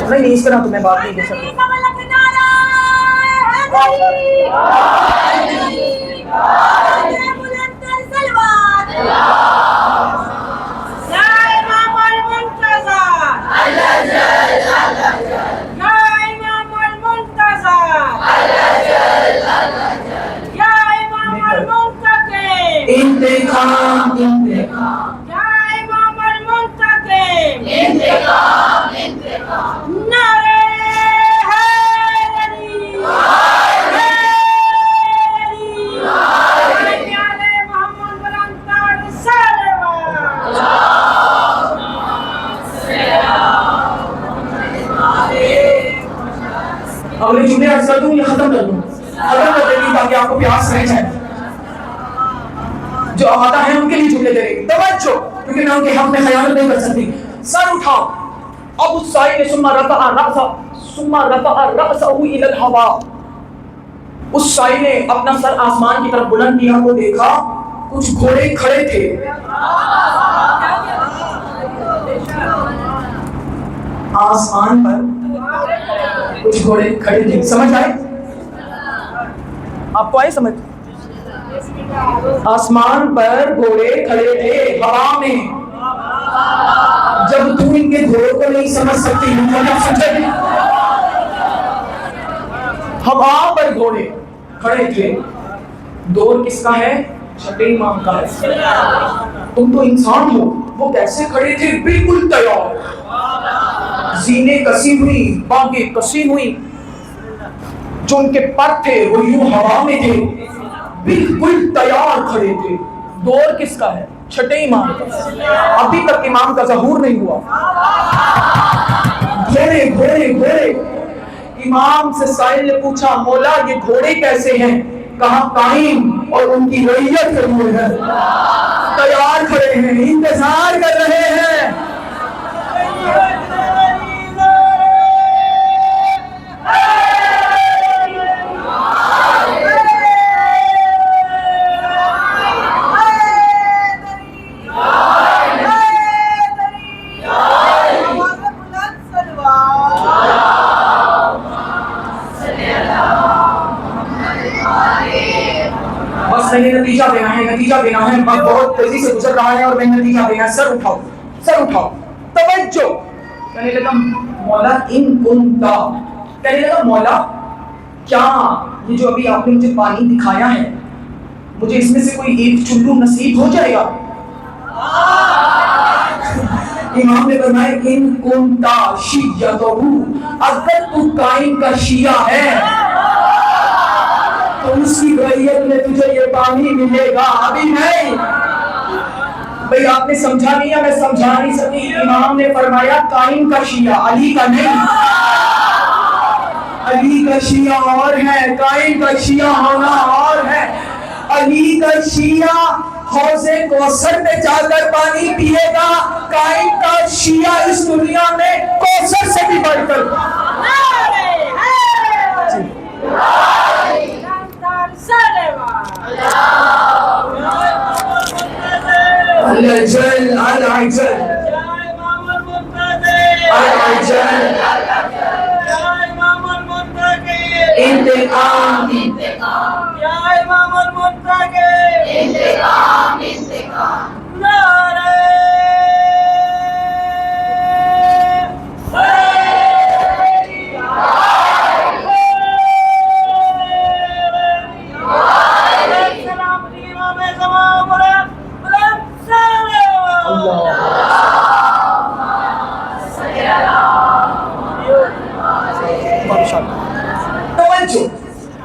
نہیں اس طرح تمہیں بات نہیں دے سکتی۔ انتقام انتقام، یا امام المنتقم، انتقام انتقام، نعرہ حیدری، حیدری، محمد بلند صلوات۔ اگلے جملے عرض کر دوں یا ختم کر دوں؟ ختم کر دیں گی تاکہ آپ کو پیاس رہ جائے۔ جو آتا ہے ان کے لیے جملے دے رہے گی، توجہ، کیونکہ میں ان کے حق میں خیانت نہیں کر سکتی۔ سر اٹھاؤ۔ اب اس سائل ثم رفع رأسه الى الهواء، اس سائل نے اپنا سر آسمان کی طرف بلند کیا تو دیکھا کچھ گھوڑے کھڑے تھے۔ آسمان پر کچھ گھوڑے کھڑے تھے، سمجھ آئے؟ آپ کو آئے سمجھ؟ آسمان پر گھوڑے کھڑے تھے ہوا میں۔ جب تم ان کے گھوڑوں کو نہیں سمجھ سکتی، ہوا پر گھوڑے کھڑے تھے۔ دور کس کا ہے؟ چھٹے امام کا ہے. تم تو انسان ہو. وہ کیسے کھڑے تھے؟ بالکل تیار, زینے کسی ہوئی, باگیں کسی ہوئی, جو ان کے پر تھے وہ یوں ہوا میں تھے, بالکل تیار کھڑے تھے. دور کس کا ہے؟ چھٹے امام کا. ابھی تک امام کا ظہور نہیں ہوا. گھوڑے گھوڑے گھوڑے. امام سے سائل نے پوچھا مولا یہ گھوڑے کیسے ہیں؟ کہا قائم اور ان کی رعیت کرنے ہیں, تیار کھڑے ہیں, انتظار کر رہے ہیں. بس میں نے نتیجہ دینا ہے, نتیجہ دینا ہے. وقت بہت تیزی سے گزر رہا ہے اور میں نتیجہ دینا ہے. سر اٹھاؤ, سر اٹھاؤ, توجہ. کہنے لگا مولا ان کنتا, کہنے لگا مولا کیا یہ جو ابھی آپ نے مجھے پانی دکھایا ہے, مجھے اس میں سے کوئی ایک چلو نصیب ہو جائے گا؟ امام نے فرمایا ان کنتا شیعتہ, اگر تو قائم کا شیعہ ہے تو اس کی رعیت میں تجھے یہ پانی ملے گا, ابھی نہیں. بھئی آپ نے سمجھا نہیں ہے, میں سمجھا نہیں سکی. امام نے فرمایا قائم کا شیعہ, علی کا نہیں. علی کا شیعہ اور ہے, قائم کا شیعہ ہونا اور ہے. علی کا شیعہ حوض کوثر میں جا کر پانی پیے گا, قائم کا شیعہ اس دنیا میں کوثر سے بھی بڑھ کر. العجل العجل العجل انتقام یا امام المنتقی, انتقام انتقام. نعرہ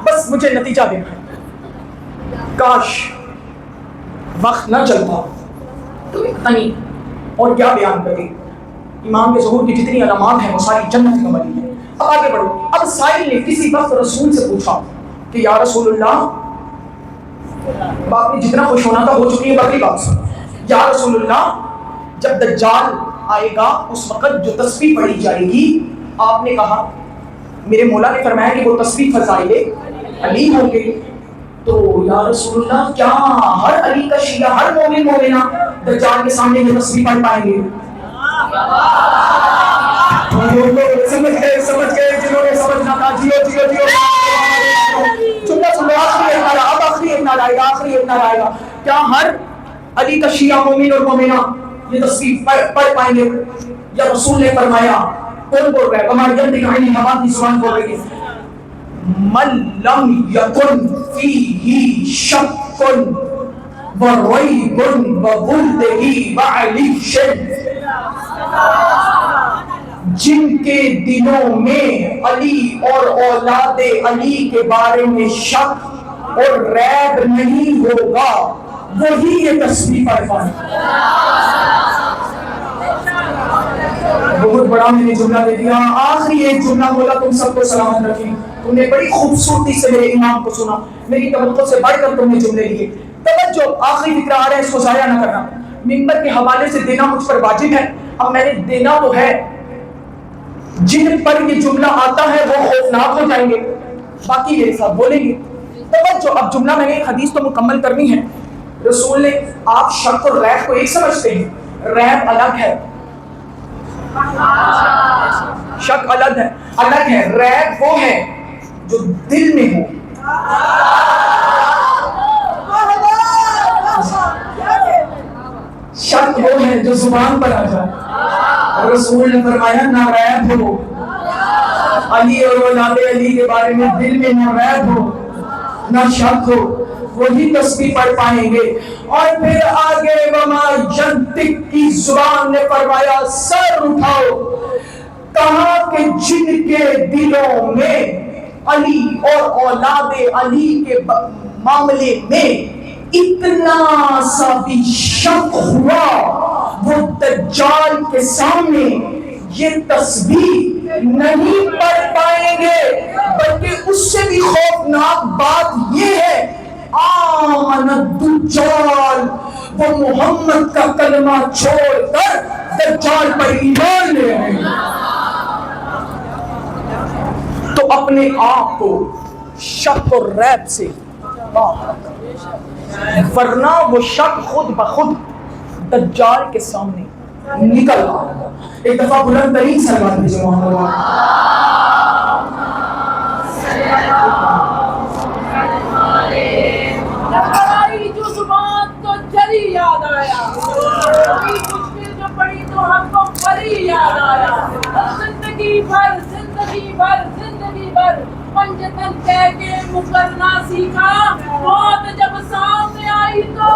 بس مجھے نتیجہ دینا ہے. کاش وقت نہ چلتا تو اتنی اور کیا بیان کرے. امام کے ظہور کی جتنی علامات ہیں وہ ساری جنت کا بنی ہے. اب آگے بڑھو. اب سائل نے کسی وقت رسول سے پوچھا کہ یا رسول اللہ, باپ نے جتنا خوش ہونا تھا ہو چکی ہے, باقی بات سن. یا رسول اللہ جب دجال آئے گا اس وقت جو تسبیح پڑھی جائے گی, آپ نے کہا, میرے مولا نے فرمایا کہ وہ تسبیح فضائل علی ہوں گے. تو یا رسول اللہ کیا ہر علی کا شیعہ, ہر مومن مومنہ دجال کے سامنے یہ تسبیح پڑھ پائیں گے؟ سمجھ گئے جنہوں نے سمجھنا تھا. جیو جیو جیو. چلو سنو, آخری ایک نعرہ, اب آخری ایک نعرہ آئے گا, آخری ایک نعرہ آئے گا. کیا ہر علی کا شیعہ مومن اور مومنہ یہ تسبیح پڑھ پائیں گے؟ یا رسول نے فرمایا, کون بول رہا ہے؟ ہماری جلدی کہانی ہوا کی زبان بول رہی ہے. من لم یکن فیہ شک وریب وولدہ وعلی شد, جن کے دلوں میں علی اور اولاد علی کے بارے میں شک اور ریب نہیں ہوگا وہی یہ تسبیح پڑھ پائیں. بہت بڑا میں نے جملہ دے دیا. آخری ایک جملہ بولا, تم سب کو سلامت رکھیں. تم نے بڑی خوبصورتی سے میرے امام کو سنا, میری توقع سے بڑھ کر تم نے جملے لیے. توجہ, آخری فکرہ آ رہا ہے, اس کو ضائع نہ کرنا. منبر کے حوالے سے دینا مجھ پر واجب ہے. اب میں نے دینا تو ہے, جن پر یہ جملہ آتا ہے وہ خوفناک ہو جائیں گے, باقی میرے ساتھ بولیں گے. توجہ, اب جملہ میں نے حدیث تو مکمل کرنی ہے. رسول نے, آپ شک اور ریب کو ایک سمجھتے ہیں, ریب الگ ہے, شک الگ ہے. ریب وہ ہے جو دل میں ہو. شک وہ ہے جو زبان پر آ جائے. رسول نے فرمایا نہ ریب ہو علی اور اولاد علی کے بارے میں, دل میں نہ ریب ہو نہ شک ہو. وہی تسبیح پڑھ پائیں گے. اور پھر آگے وما ینطق کی زبان نے فرمایا سر اٹھاؤ. کہا کہ جن کے دلوں میں علی اور اولاد علی کے معاملے میں اتنا سا بھی شک ہوا وہ دجال کے سامنے یہ تسبیح نہیں پڑھ پائیں گے. بلکہ اس سے بھی خوفناک بات یہ ہے آمن الدجال وہ محمد کا کلمہ چھوڑ کر دجال پر ایمان لے آئے. تو اپنے آپ کو شک اور ریب سے ورنہ وہ شک خود بخود دجال کے سامنے نکل آئے گا. ایک دفعہ بلند ترین سلام دیجیے محمد. جو زبان تو جری یاد آیا, کوئی مشکل جو پڑی تو ہم کو بری یاد آیا. زندگی بھر زندگی بھر زندگی بھر پنجتن کہہ کے مکرنا سیکھا, موت جب سامنے آئی تو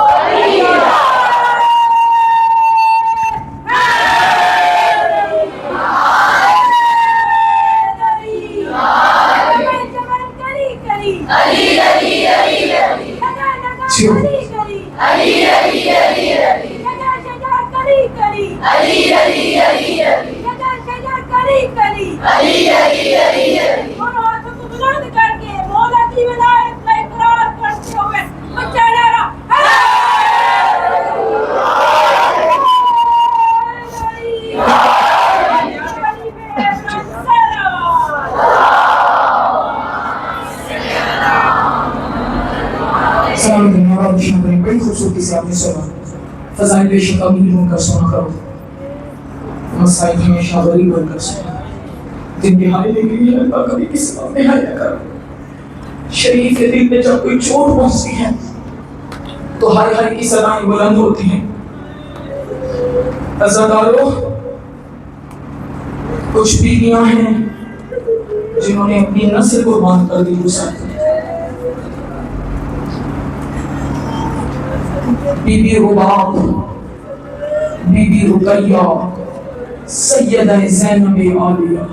بڑی خوبصورتی سے آپ نے سنا. فضائل بے شک امین بن کر سنا کرو, مسائل ہمیشہ غریب بن کر سنا. دن دہائی لے کے اللہ کبھی کسی کا نہائی نہ کرو. شریف دل میں جب کوئی چوٹ پہنچتی ہے تو ہائے ہائے کی صدائیں بلند ہوتی ہیں. عزادارو, کچھ بیویاں ہیں جنہوں نے اپنی نسل قربان کر دی حسین. بی بی رباب, بی بی رقیہ, سیدہ زینب عالیہ,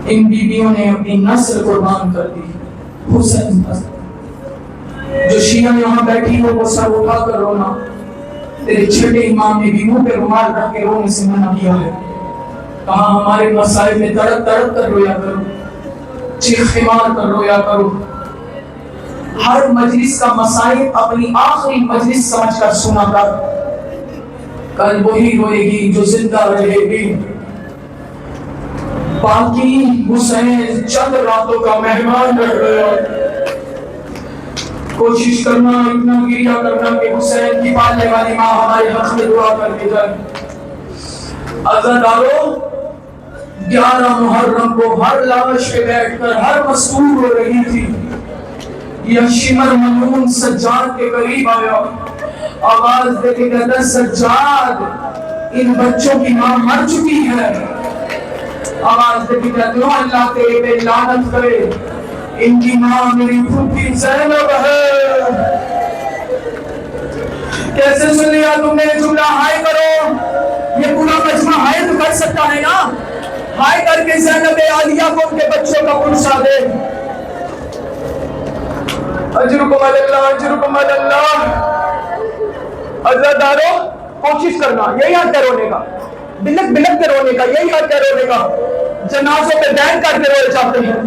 ان بیویوں نے اپنی نسل قربان کر دی. حسین جو شیعہ یہاں بیٹھی ہو وہ سر اٹھا کر رونا. تیرے چھٹے امام نے بھی منہ پہ رومال رکھ کے رونے سے منع کیا ہے. کہاں ہمارے مسائل میں تڑپ تڑپ کر رویا کرو, چیخ مار کر رویا کرو. ہر مجلس کا مسائل اپنی آخری مجلس سمجھ کر سنا کر. کل وہی روئے گی جو زندہ رہے گی. باقی حسین چند راتوں کا مہمان رہ گیا. کوشش کرنا, اتنا گریہ کرنا کہ حسین کی پالنے والی ماں ہمارے حق میں دعا کر کے جائے. عزادارو, 11 محرم کو ہر لاش پہ بیٹھ کر ہر مسئول ہو رہی تھی. یہ شمر ممنون سجاد کے قریب آیا, آواز دے کے کہتا سجاد ان بچوں کی ماں مر چکی ہے. آواز دے کے کہتا اللہ تیرے پہ لعنت کرے, ان کی ماں میری پھوپھی زینب ہے. کیسے سن لیا تم نے جملہ؟ ہائے کرو. یہ پورا مجمع ہائے تو کر سکتا ہے نا. ہائے کر کے زینب عالیہ کو ان کے بچوں کا پرسا دے. اجرکم اللہ, اجرکم اللہ. عزادارو, کوشش کرنا, یہی حد ہے رونے کا, بلک بلک کے رونے کا, یہی حد ہے رونے کا. جنازوں پہ بین کر کے روئے جاتے ہیں,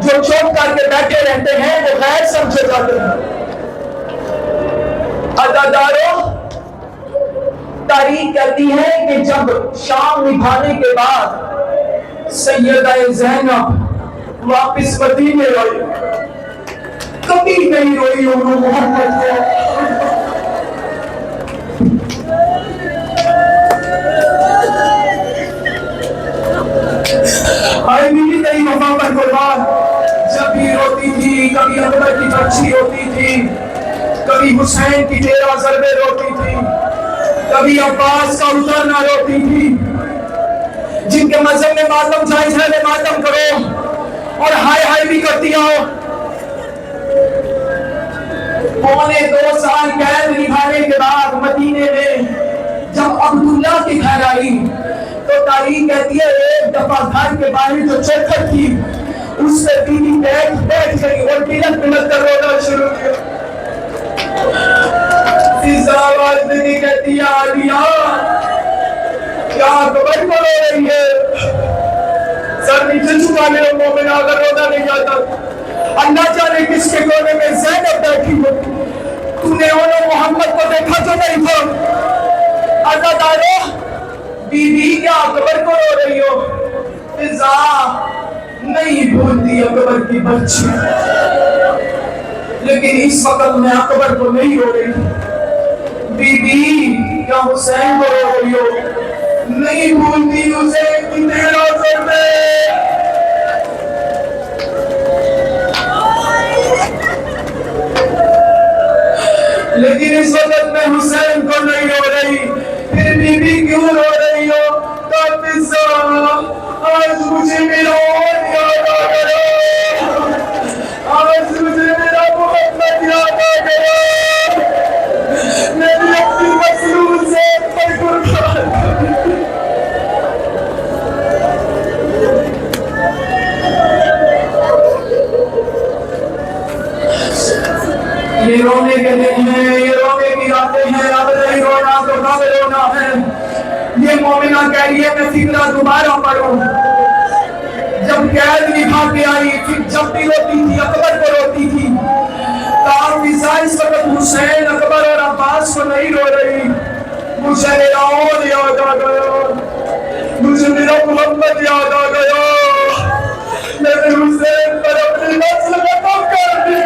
جو چوک کر کے بیٹھے رہتے ہیں وہ غیر سمجھے جاتے ہیں. عزادارو, تاریخ کہتی ہے کہ جب شام نبھانے کے بعد سیدہ زینب واپس مدینے آئی, کبھی نہیں روئی انہوں محمد کو. آئی بیوی تیری وفا پر قربان. جب بھی روتی تھی, کبھی اکبر کی بچی روتی تھی, کبھی حسین کی 13 ضربیں روتی تھی, کبھی عباس کا اترنا روتی تھی. جن کے مذہب میں ماتم جائز ہے وہ ماتم کرو, اور ہائے ہائے بھی کرتی ہو. پونے 2 سال قید نبھانے کے بعد مدینے میں جب عبداللہ کی گھر آئی تو تاریخ کہتی ہے ایک دفعہ گھر کے باہر جو چوکھٹ تھی اس پہ بیوی بیٹھ گئی اور بلند بلند کر رونا شروع کیا. فضا آواز دیتی کہتی ہے عالیہ کیا قبر کو رو رہی ہے؟ سر نیچے چھپا لے مومن اگر رونا نہیں آتا. اللہ جانے کس کے کونے میں زینب بیٹھی ہو. تو نے انہوں محمد کو دیکھا تو نہیں تھا؟ عزادارو بیوی کیا قبر کو رو رہی ہو؟ فضا نہیں بھولتی اکبر کی بچی لیکن اس وقت میں اکبر کو نہیں رو رہی. بی بی کیا حسین کو رو رہی ہو؟ نہیں بھولتی حسین کی تیرا سر میں. لیکن اس وقت میں حسین کو نہیں رو رہی. پھر بی بی کیوں رو رہی ہو؟ آج مجھے میرا اور یاد آ گیا. آج مجھے میرا محمد یاد آ گیا. میں نے اپنی مسلول سے پر قربان. یہ رونے کے دن ہیں, یہ رونے کی راتیں ہیں. اب نہیں رونا تو کب رونا ہے. یہ مومنہ کہہ رہی ہے میں فکرہ دوبارہ پڑھوں. جب قید نبھا کے آئی پھر جب بھی روتی تھی اکبر کو روتی تھی. فضا اس وقت حسین اکبر اور عباس کو نہیں رو رہی. مجھے میرا اور یاد آ گیا. مجھے میرا محمد یاد آ گیا. میں نے حسین پر اپنی نسل ختم کر دی.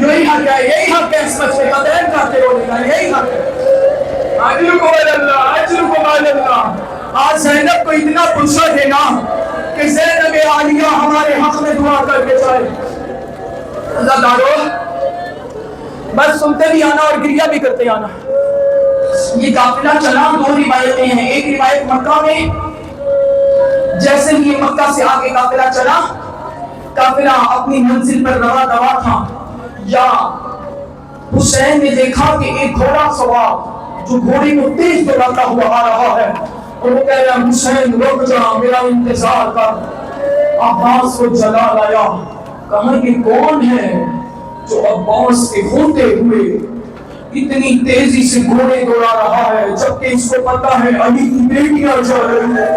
یہی حق ہے, یہی حق ہے اس بچے کا دین کرتے ہونے کا, یہی حق ہے. اجرکم اللہ, اجرکم اللہ. آج زینب کو اتنا غصہ دینا کہ زینب عالیہ ہمارے حق میں دعا کر کے جائے. عزادارو بس سنتے بھی آنا اور گریہ بھی کرتے آنا. یہ قافلہ چلا 2 روایتیں ہیں. ایک روایت مکہ میں جیسے ہی یہ مکہ سے آگے قافلہ چلا قافلہ اپنی منزل پر رواں دوا تھا یا حسین نے دیکھا کہ ایک گھوڑا سوار جو گھوڑے کو تیز دوڑاتا ہوا آ رہا ہے اور وہ کہہ رہا حسین رک جا میرا انتظار کر. عباس کو جلا لایا. کہا کہ کون ہے جو عباس کے ہوتے ہوئے اتنی تیزی سے گھوڑے دوڑا رہا ہے جبکہ اس کو پتا ہے علی کی بیٹیاں جا رہی ہیں.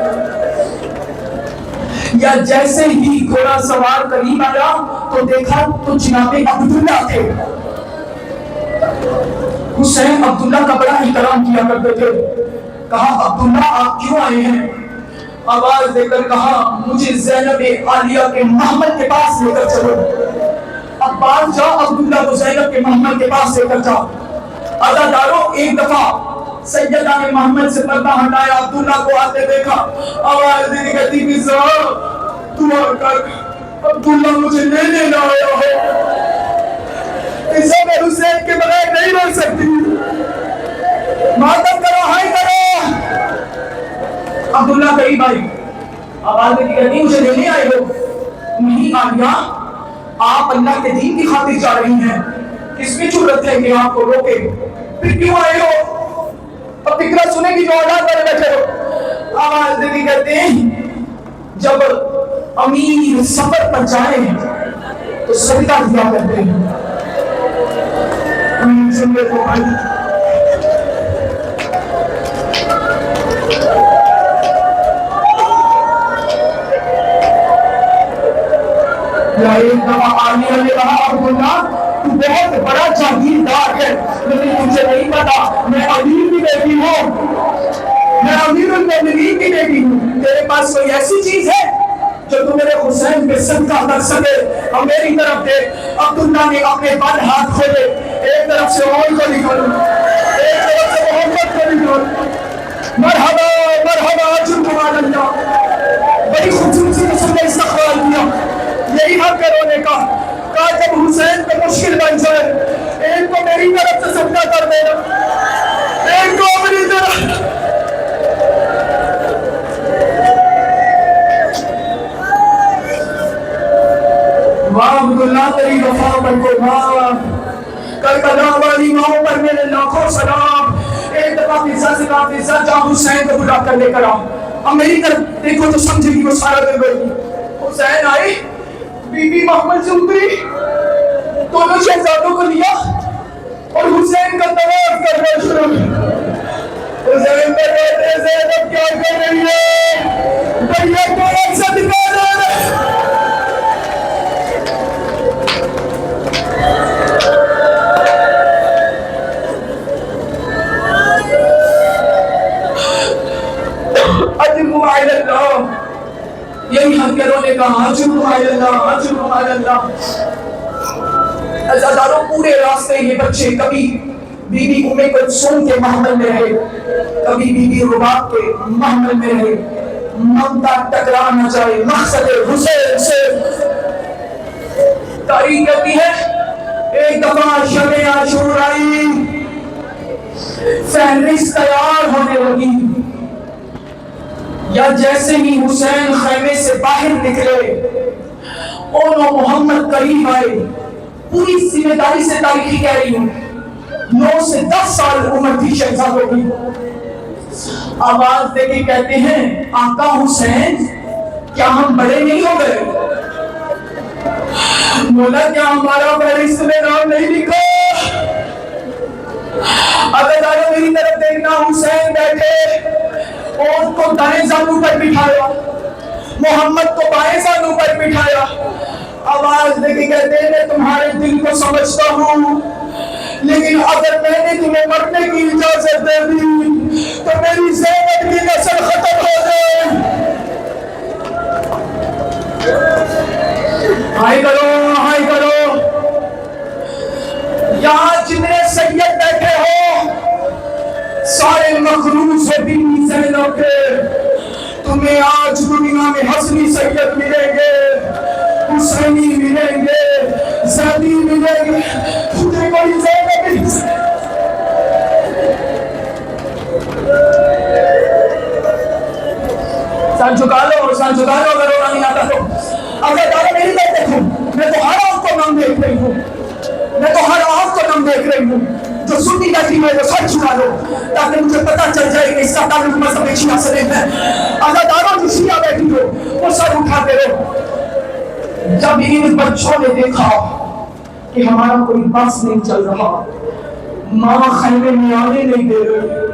یا جیسے ہی گھوڑا سوار قریب آیا تو دیکھا تو جناب عبداللہ تھے. حسین عبداللہ کا بڑا احترام کیا کرتے تھے. کہا عبداللہ آپ کیوں آئے ہیں؟ آواز دے کر کہا مجھے زینب عالیہ کے محمد کے پاس لے کر چلو. عباس جا عبداللہ کو زینب کے محمد کے پاس لے کر جا. عزادارو ایک دفعہ سیدہ نے محمد سے پردہ ہٹایا, عبداللہ کو آتے دیکھا. آواز دے کہتی فضا دعا کر عبداللہ مجھے لینے نہ آیا ہو. فضا میں حسین کے بغیر نہیں رہ سکتی. ماتم کرو, ہائی کرو. عبداللہ قریب آئی. آواز دے کہتی مجھے لینے آئے ہو؟ نہیں عالیہ آپ اللہ کے دین کی خاطر جا رہی ہیں, کس میں جرأت ہے کہ آپ کو روکے؟ پھر کیوں آئے ہو؟ اب فکرہ سنے کی جو اولاد کرے بیٹھے ہو. آواز دے کہتے ہیں جب امیر سفر پر جائیں تو صدقہ دیا کرتے ہیں. سن لے تو بھائی یا ایک دفعہ عالیہ نے کہا عبداللہ تو بہت بڑا جاگیردار ہے لیکن تجھے نہیں پتا میں امیر کی بیٹی ہوں, میں امیر المومنین کی بیٹی ہوں. تیرے پاس کوئی ایسی چیز ہے جو تو میرے حسین پہ صدقہ کر سکے؟ اور میری طرف دے. عبداللہ نے اپنے بل ہاتھ کھولے, ایک طرف سے عمر کو نکالو, ایک طرف سے محمد کو نکالو. مرحبا مرحبا اجرکم اللہ. بڑی خوبصورتی سے نے استقبال کیا. یہی حق ہے رونے کا. کہا جب حسین پہ مشکل بن جائے ایک کو میری طرف سے صدقہ کر دینا, ایک کو اپنی طرف. عبداللہ تیری وفا پر قربان، کربلا والی ماؤں پر میرے لاکھوں سلام۔ ایک دفعہ فضا سے کہا فضا جا حسین کو بلا کر لے کر آ، اب میری طرف دیکھو تو سمجھے گی وہ سارا دن گئی۔ حسین آئی، بی بی محمد سے اتری، دونوں شہزادوں کو لیا اور حسین کا طواف کرنا شروع۔ حسین میں کہتے زینب کیا کر رہی ہے؟ بھیا کو ایک صدقہ دے دے۔ اجروا علی اللہ، یہی ہنکروں نے کہا اجروا علی اللہ، اجروا علی اللہ۔ عزاداروں پورے راستے یہ بچے کبھی بی بی ام کلثوم کے محمل میں رہے، کبھی بی بی رباب کے محمل میں رہے، ممتا ٹکرا نہ جائے مقصد حسین سے۔ تاریخ کہتی ہے ایک دفعہ شب عاشورائی، فہرست تیار ہونے لگی، یا جیسے ہی حسین خیمے سے باہر نکلے اونو محمد قریب آئے۔ پوری ذمہ داری سے تاریخی کہہ رہی ہوں، 9 سے 10 سال عمر تھی شہزادوں کی۔ آواز دے کے کہتے ہیں آقا حسین کیا ہم بڑے نہیں ہو گئے؟ بولا کیا ہمارا فہرست میں نام نہیں لکھا؟ اگر دارو میری طرف دیکھنا، حسین بیٹھے اور کو دائیں زانو پر بٹھایا، محمد کو بائیں زانو پر بٹھایا۔ آواز دے کے کہتے ہیں میں تمہارے دل کو سمجھتا ہوں، لیکن اگر میں نے تمہیں مرنے کی اجازت دے دی تو میری زینب کی نسل ختم ہو جائے۔ ہائی کرو، ہائی کرو۔ یہاں جتنے سید بیٹھے ہو سارے مخلوص ہو بیوی زینب کے، تمہیں آج دنیا میں حسنی سید ملیں گے، حسینی ملیں گے، زیدی ملیں گے، تجھے کوئی زینب نہیں۔ سر جھکا لو، سر جھکا لو، اگر رونا نہیں آتا تو۔ اگر دارو میری بات دیکھو، میں تو ہر آنکھ کو نام دیکھ رہی ہوں، میں تو ہر آنکھ کو نام دیکھ رہی ہوں۔ جو سنی بیٹھی ہے وہ سر چھڑا لو تاکہ مجھے پتہ چل جائے کہ اس کا تعلق مذہب شیعہ سے نہیں ہے۔ اگر دارو جو شیعہ بیٹھی ہو وہ سر اٹھاتے رہو۔ جب ان بچوں نے دیکھا کہ ہمارا کوئی بس نہیں چل رہا، ماں خیمے میں آنے نہیں دے رہے،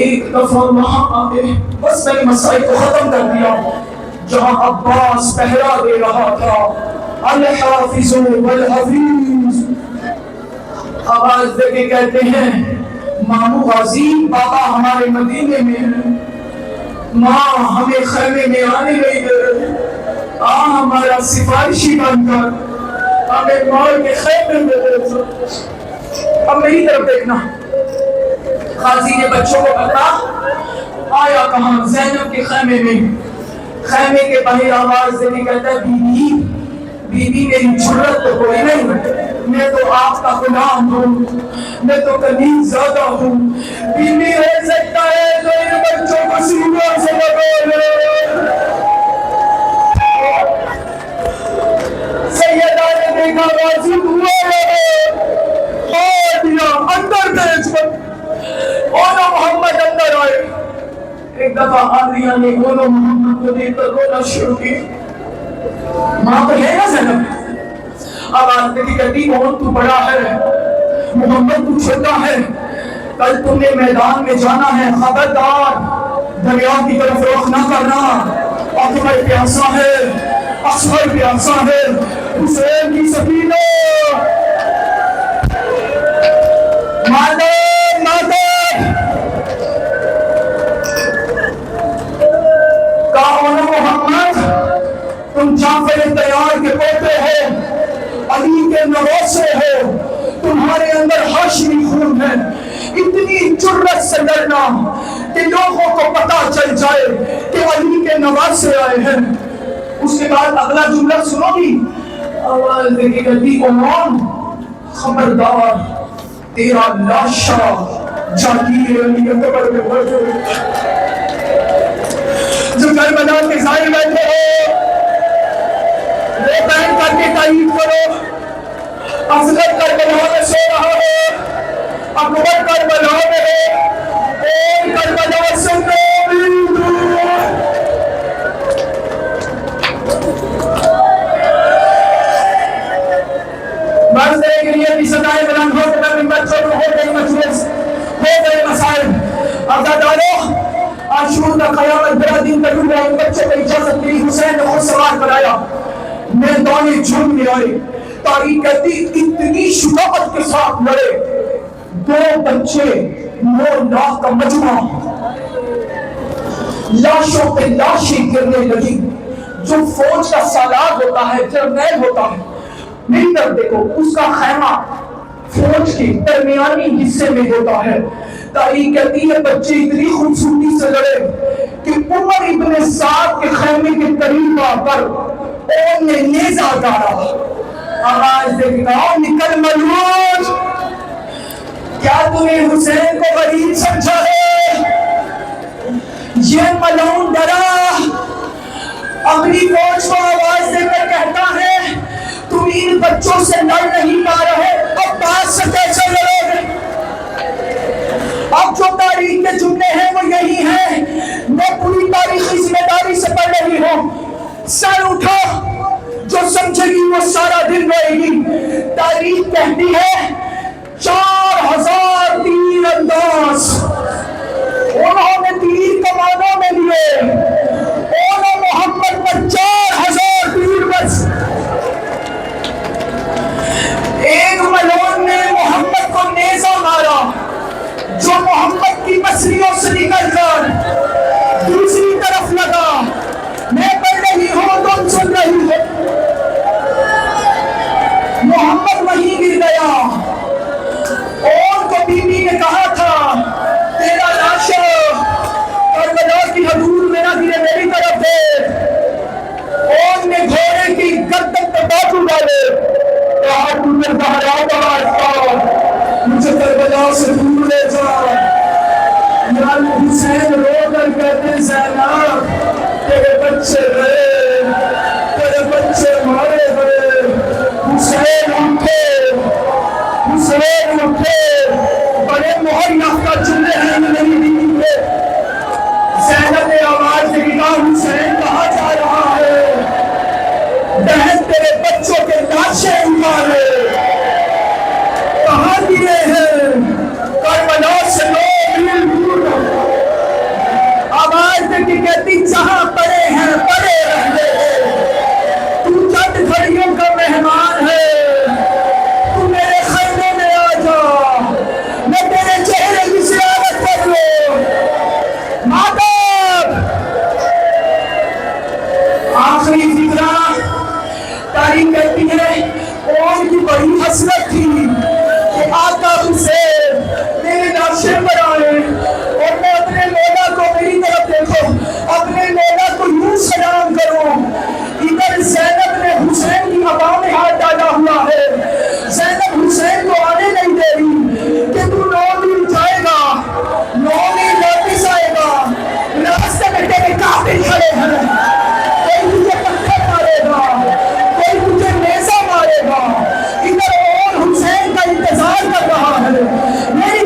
ایک دفعہ وہاں آئے، بس میں نے مسائل کو ختم کر دیا۔ جہاں عباس پہرا دے رہا تھا، الحافظ والحفیظ، آواز دے کے کہتے ہیں مامو غازی بابا ہمارے مدینے میں ہیں، ماں ہمیں خیمے میں آنے نہیں دے رہے، ہمارا سفارشی بن کر ہمیں مار کے خیمے میں دے دو۔ اب میری طرف دیکھنا، قاضی نے بچوں کو بتا آیا کہاں؟ زینب کے خیمے میں۔ خیمے کے باہر آواز دے کے کہتا ہے بی بی میری جرت تو کوئی نہیں، میں تو آپ کا غلام ہوں، میں تو کنیز زیادہ ہوں، بی بی ہو سکتا ہے جو ان بچوں کو سینوں سے لگا لے۔ سیدہ نے دیکھا غازی ہوا ہے، دیا اندر بھیج کر۔ اونو محمد اندر آئے، ایک دفعہ آدیا نے اونو محمد کو دیکھ کر رونا شروع کی۔ ماں تو ہے نا زینب، اب آدھے کی کہتی اون تو بڑا ہے، محمد تو چھوٹا ہے، کل تم نے میدان میں جانا ہے، خبردار دریا کی طرف رخ نہ کرنا، اکبر پیاسا ہے، اصغر پیاسا ہے، حسین کی سفینہ۔ مادر مادر کہا محمد تم جعفر تیار کے پوتے ہو، علی کے نواسے ہو، تمہارے اندر ہاشمی خون ہے، اتنی جرت سے لڑنا کہ لوگوں کو پتا چل جائے کہ علی کے نواسے آئے ہیں۔ اس کے بعد اگلا جملہ سنو گی، آواز دے کے کہتی امان خبردار تیرا لاشا جاتی علی اکبر میں موجود۔ جو کربلا کے ظاہر بیٹھے ہو وہ بہن کا کر کے تائید کرو. اصغر کربلا میں سو رہا ہے, اکبر کربلا میں ہے, اور کربلا سے دور دور. منظرے کے لیے بھی صدائیں بلند ہو کر ممبر چھوڑو, ہو گئی مجلس, ہو گئے مسائل. عزادارو, عاشور کا قیامت بڑا دن تک ہے. ان بچوں کو اجازت ملی, حسین نے خود سوار کرایا, میدان جنگ میں آئے. تاریخ کہتی اتنی شجاعت کے ساتھ لڑے, 2 بچے 9 لاکھ کا مجموعہ, لاشوں پہ لاشیں گرنے لگی. جو فوج کا سالار ہوتا ہے, جرنیل ہوتا ہے, ممبر دیکھو اس کا خیمہ فوج کے درمیانی حصے میں ہوتا ہے. تاریخ کہتی ہے بچے اتنی خوبصورتی سے لڑے کہ عمر ابن سعد کے خیمے کے قریب آ کر ان نے نیزہ گاڑا. آواز دے کے کہا, نکل ملعون, کیا تمہیں حسین کو غریب سمجھا ہے؟ یہ ملعون ڈرا, اپنی فوج کو آواز دے کر کہتا ہے تم ان بچوں سے لڑ نہیں پا رہے, اب بات سے کیسے لڑو گے؟ اب جو تاریخ کے جملے ہیں وہ یہی ہیں, میں پوری تاریخی ذمہ داری سے پڑھ رہی ہوں. سر اٹھو, جو سمجھے گی وہ سارا دن روئے گی. تاریخ کہتی ہے 4000 تیر انداز انہوں نے تیر کمانوں میں لیے, انہوں محمد پر 4000 تیر بس. ایک ملعون نے محمد کو نیزہ مارا جو محمد کی پسلیوں سے نکل کر دوسری طرف لگا. میں پڑھ رہی ہوں, تم سن رہی ہو. محمد وہیں گر گیا. اور کو بی بی نے کہا تھا تیرا لاشا کربلا کی حدود میں نہ گرے, میری طرف ہے. اور نے گھوڑے کی گردن پہ بازو ڈالے, کہا تمہیں بہرا مجھے کربلا سے دور لے جا. یار حسین رو کر کہتے زینب تیرے بچے گئے, تیرے بچے مارے گئے. حسین اٹھے, حسین اٹھے. بڑے مہر یافتہ جملے ہیں میری بیوی کے. زینب نے آواز سے کہا حسین کہاں جا رہا ہے؟ بہن تیرے بچوں کے لاشیں اتارے, کہاں گرے ہیں؟ کربلا سے 9 میل دور. آواز دے کے کہتی جہاں پڑے ہیں پڑے رہنے ہیں. تو چند گھڑیوں کا مہمان ہے, تو میرے خیمے میں آ جا, میں تیرے چہرے کی زیارت کر لوں. مادر آخری فکرہ تاریخ کہتی ہے اور کی بڑی حسرت تھی کہ آقا حسین میرے نقشے پر آئے اور میں اپنے مولا کو, میری طرف دیکھو, اپنے مولا کو یوں سلام کروں. ادھر زینب نے حسین کی ہوا میں ہاتھ ڈالا ہوا ہے. زینب حسین کو آنے نہیں دے رہی کہ تو 9 میل جائے گا, 9 میل واپس آئے گا. راستے میں تیرے قاتل کھڑے ہیں, کوئی تجھے پتھر مارے گا, کوئی تجھے نیزہ مارے گا. ادھر اور حسین کا انتظار کر رہا ہے. میری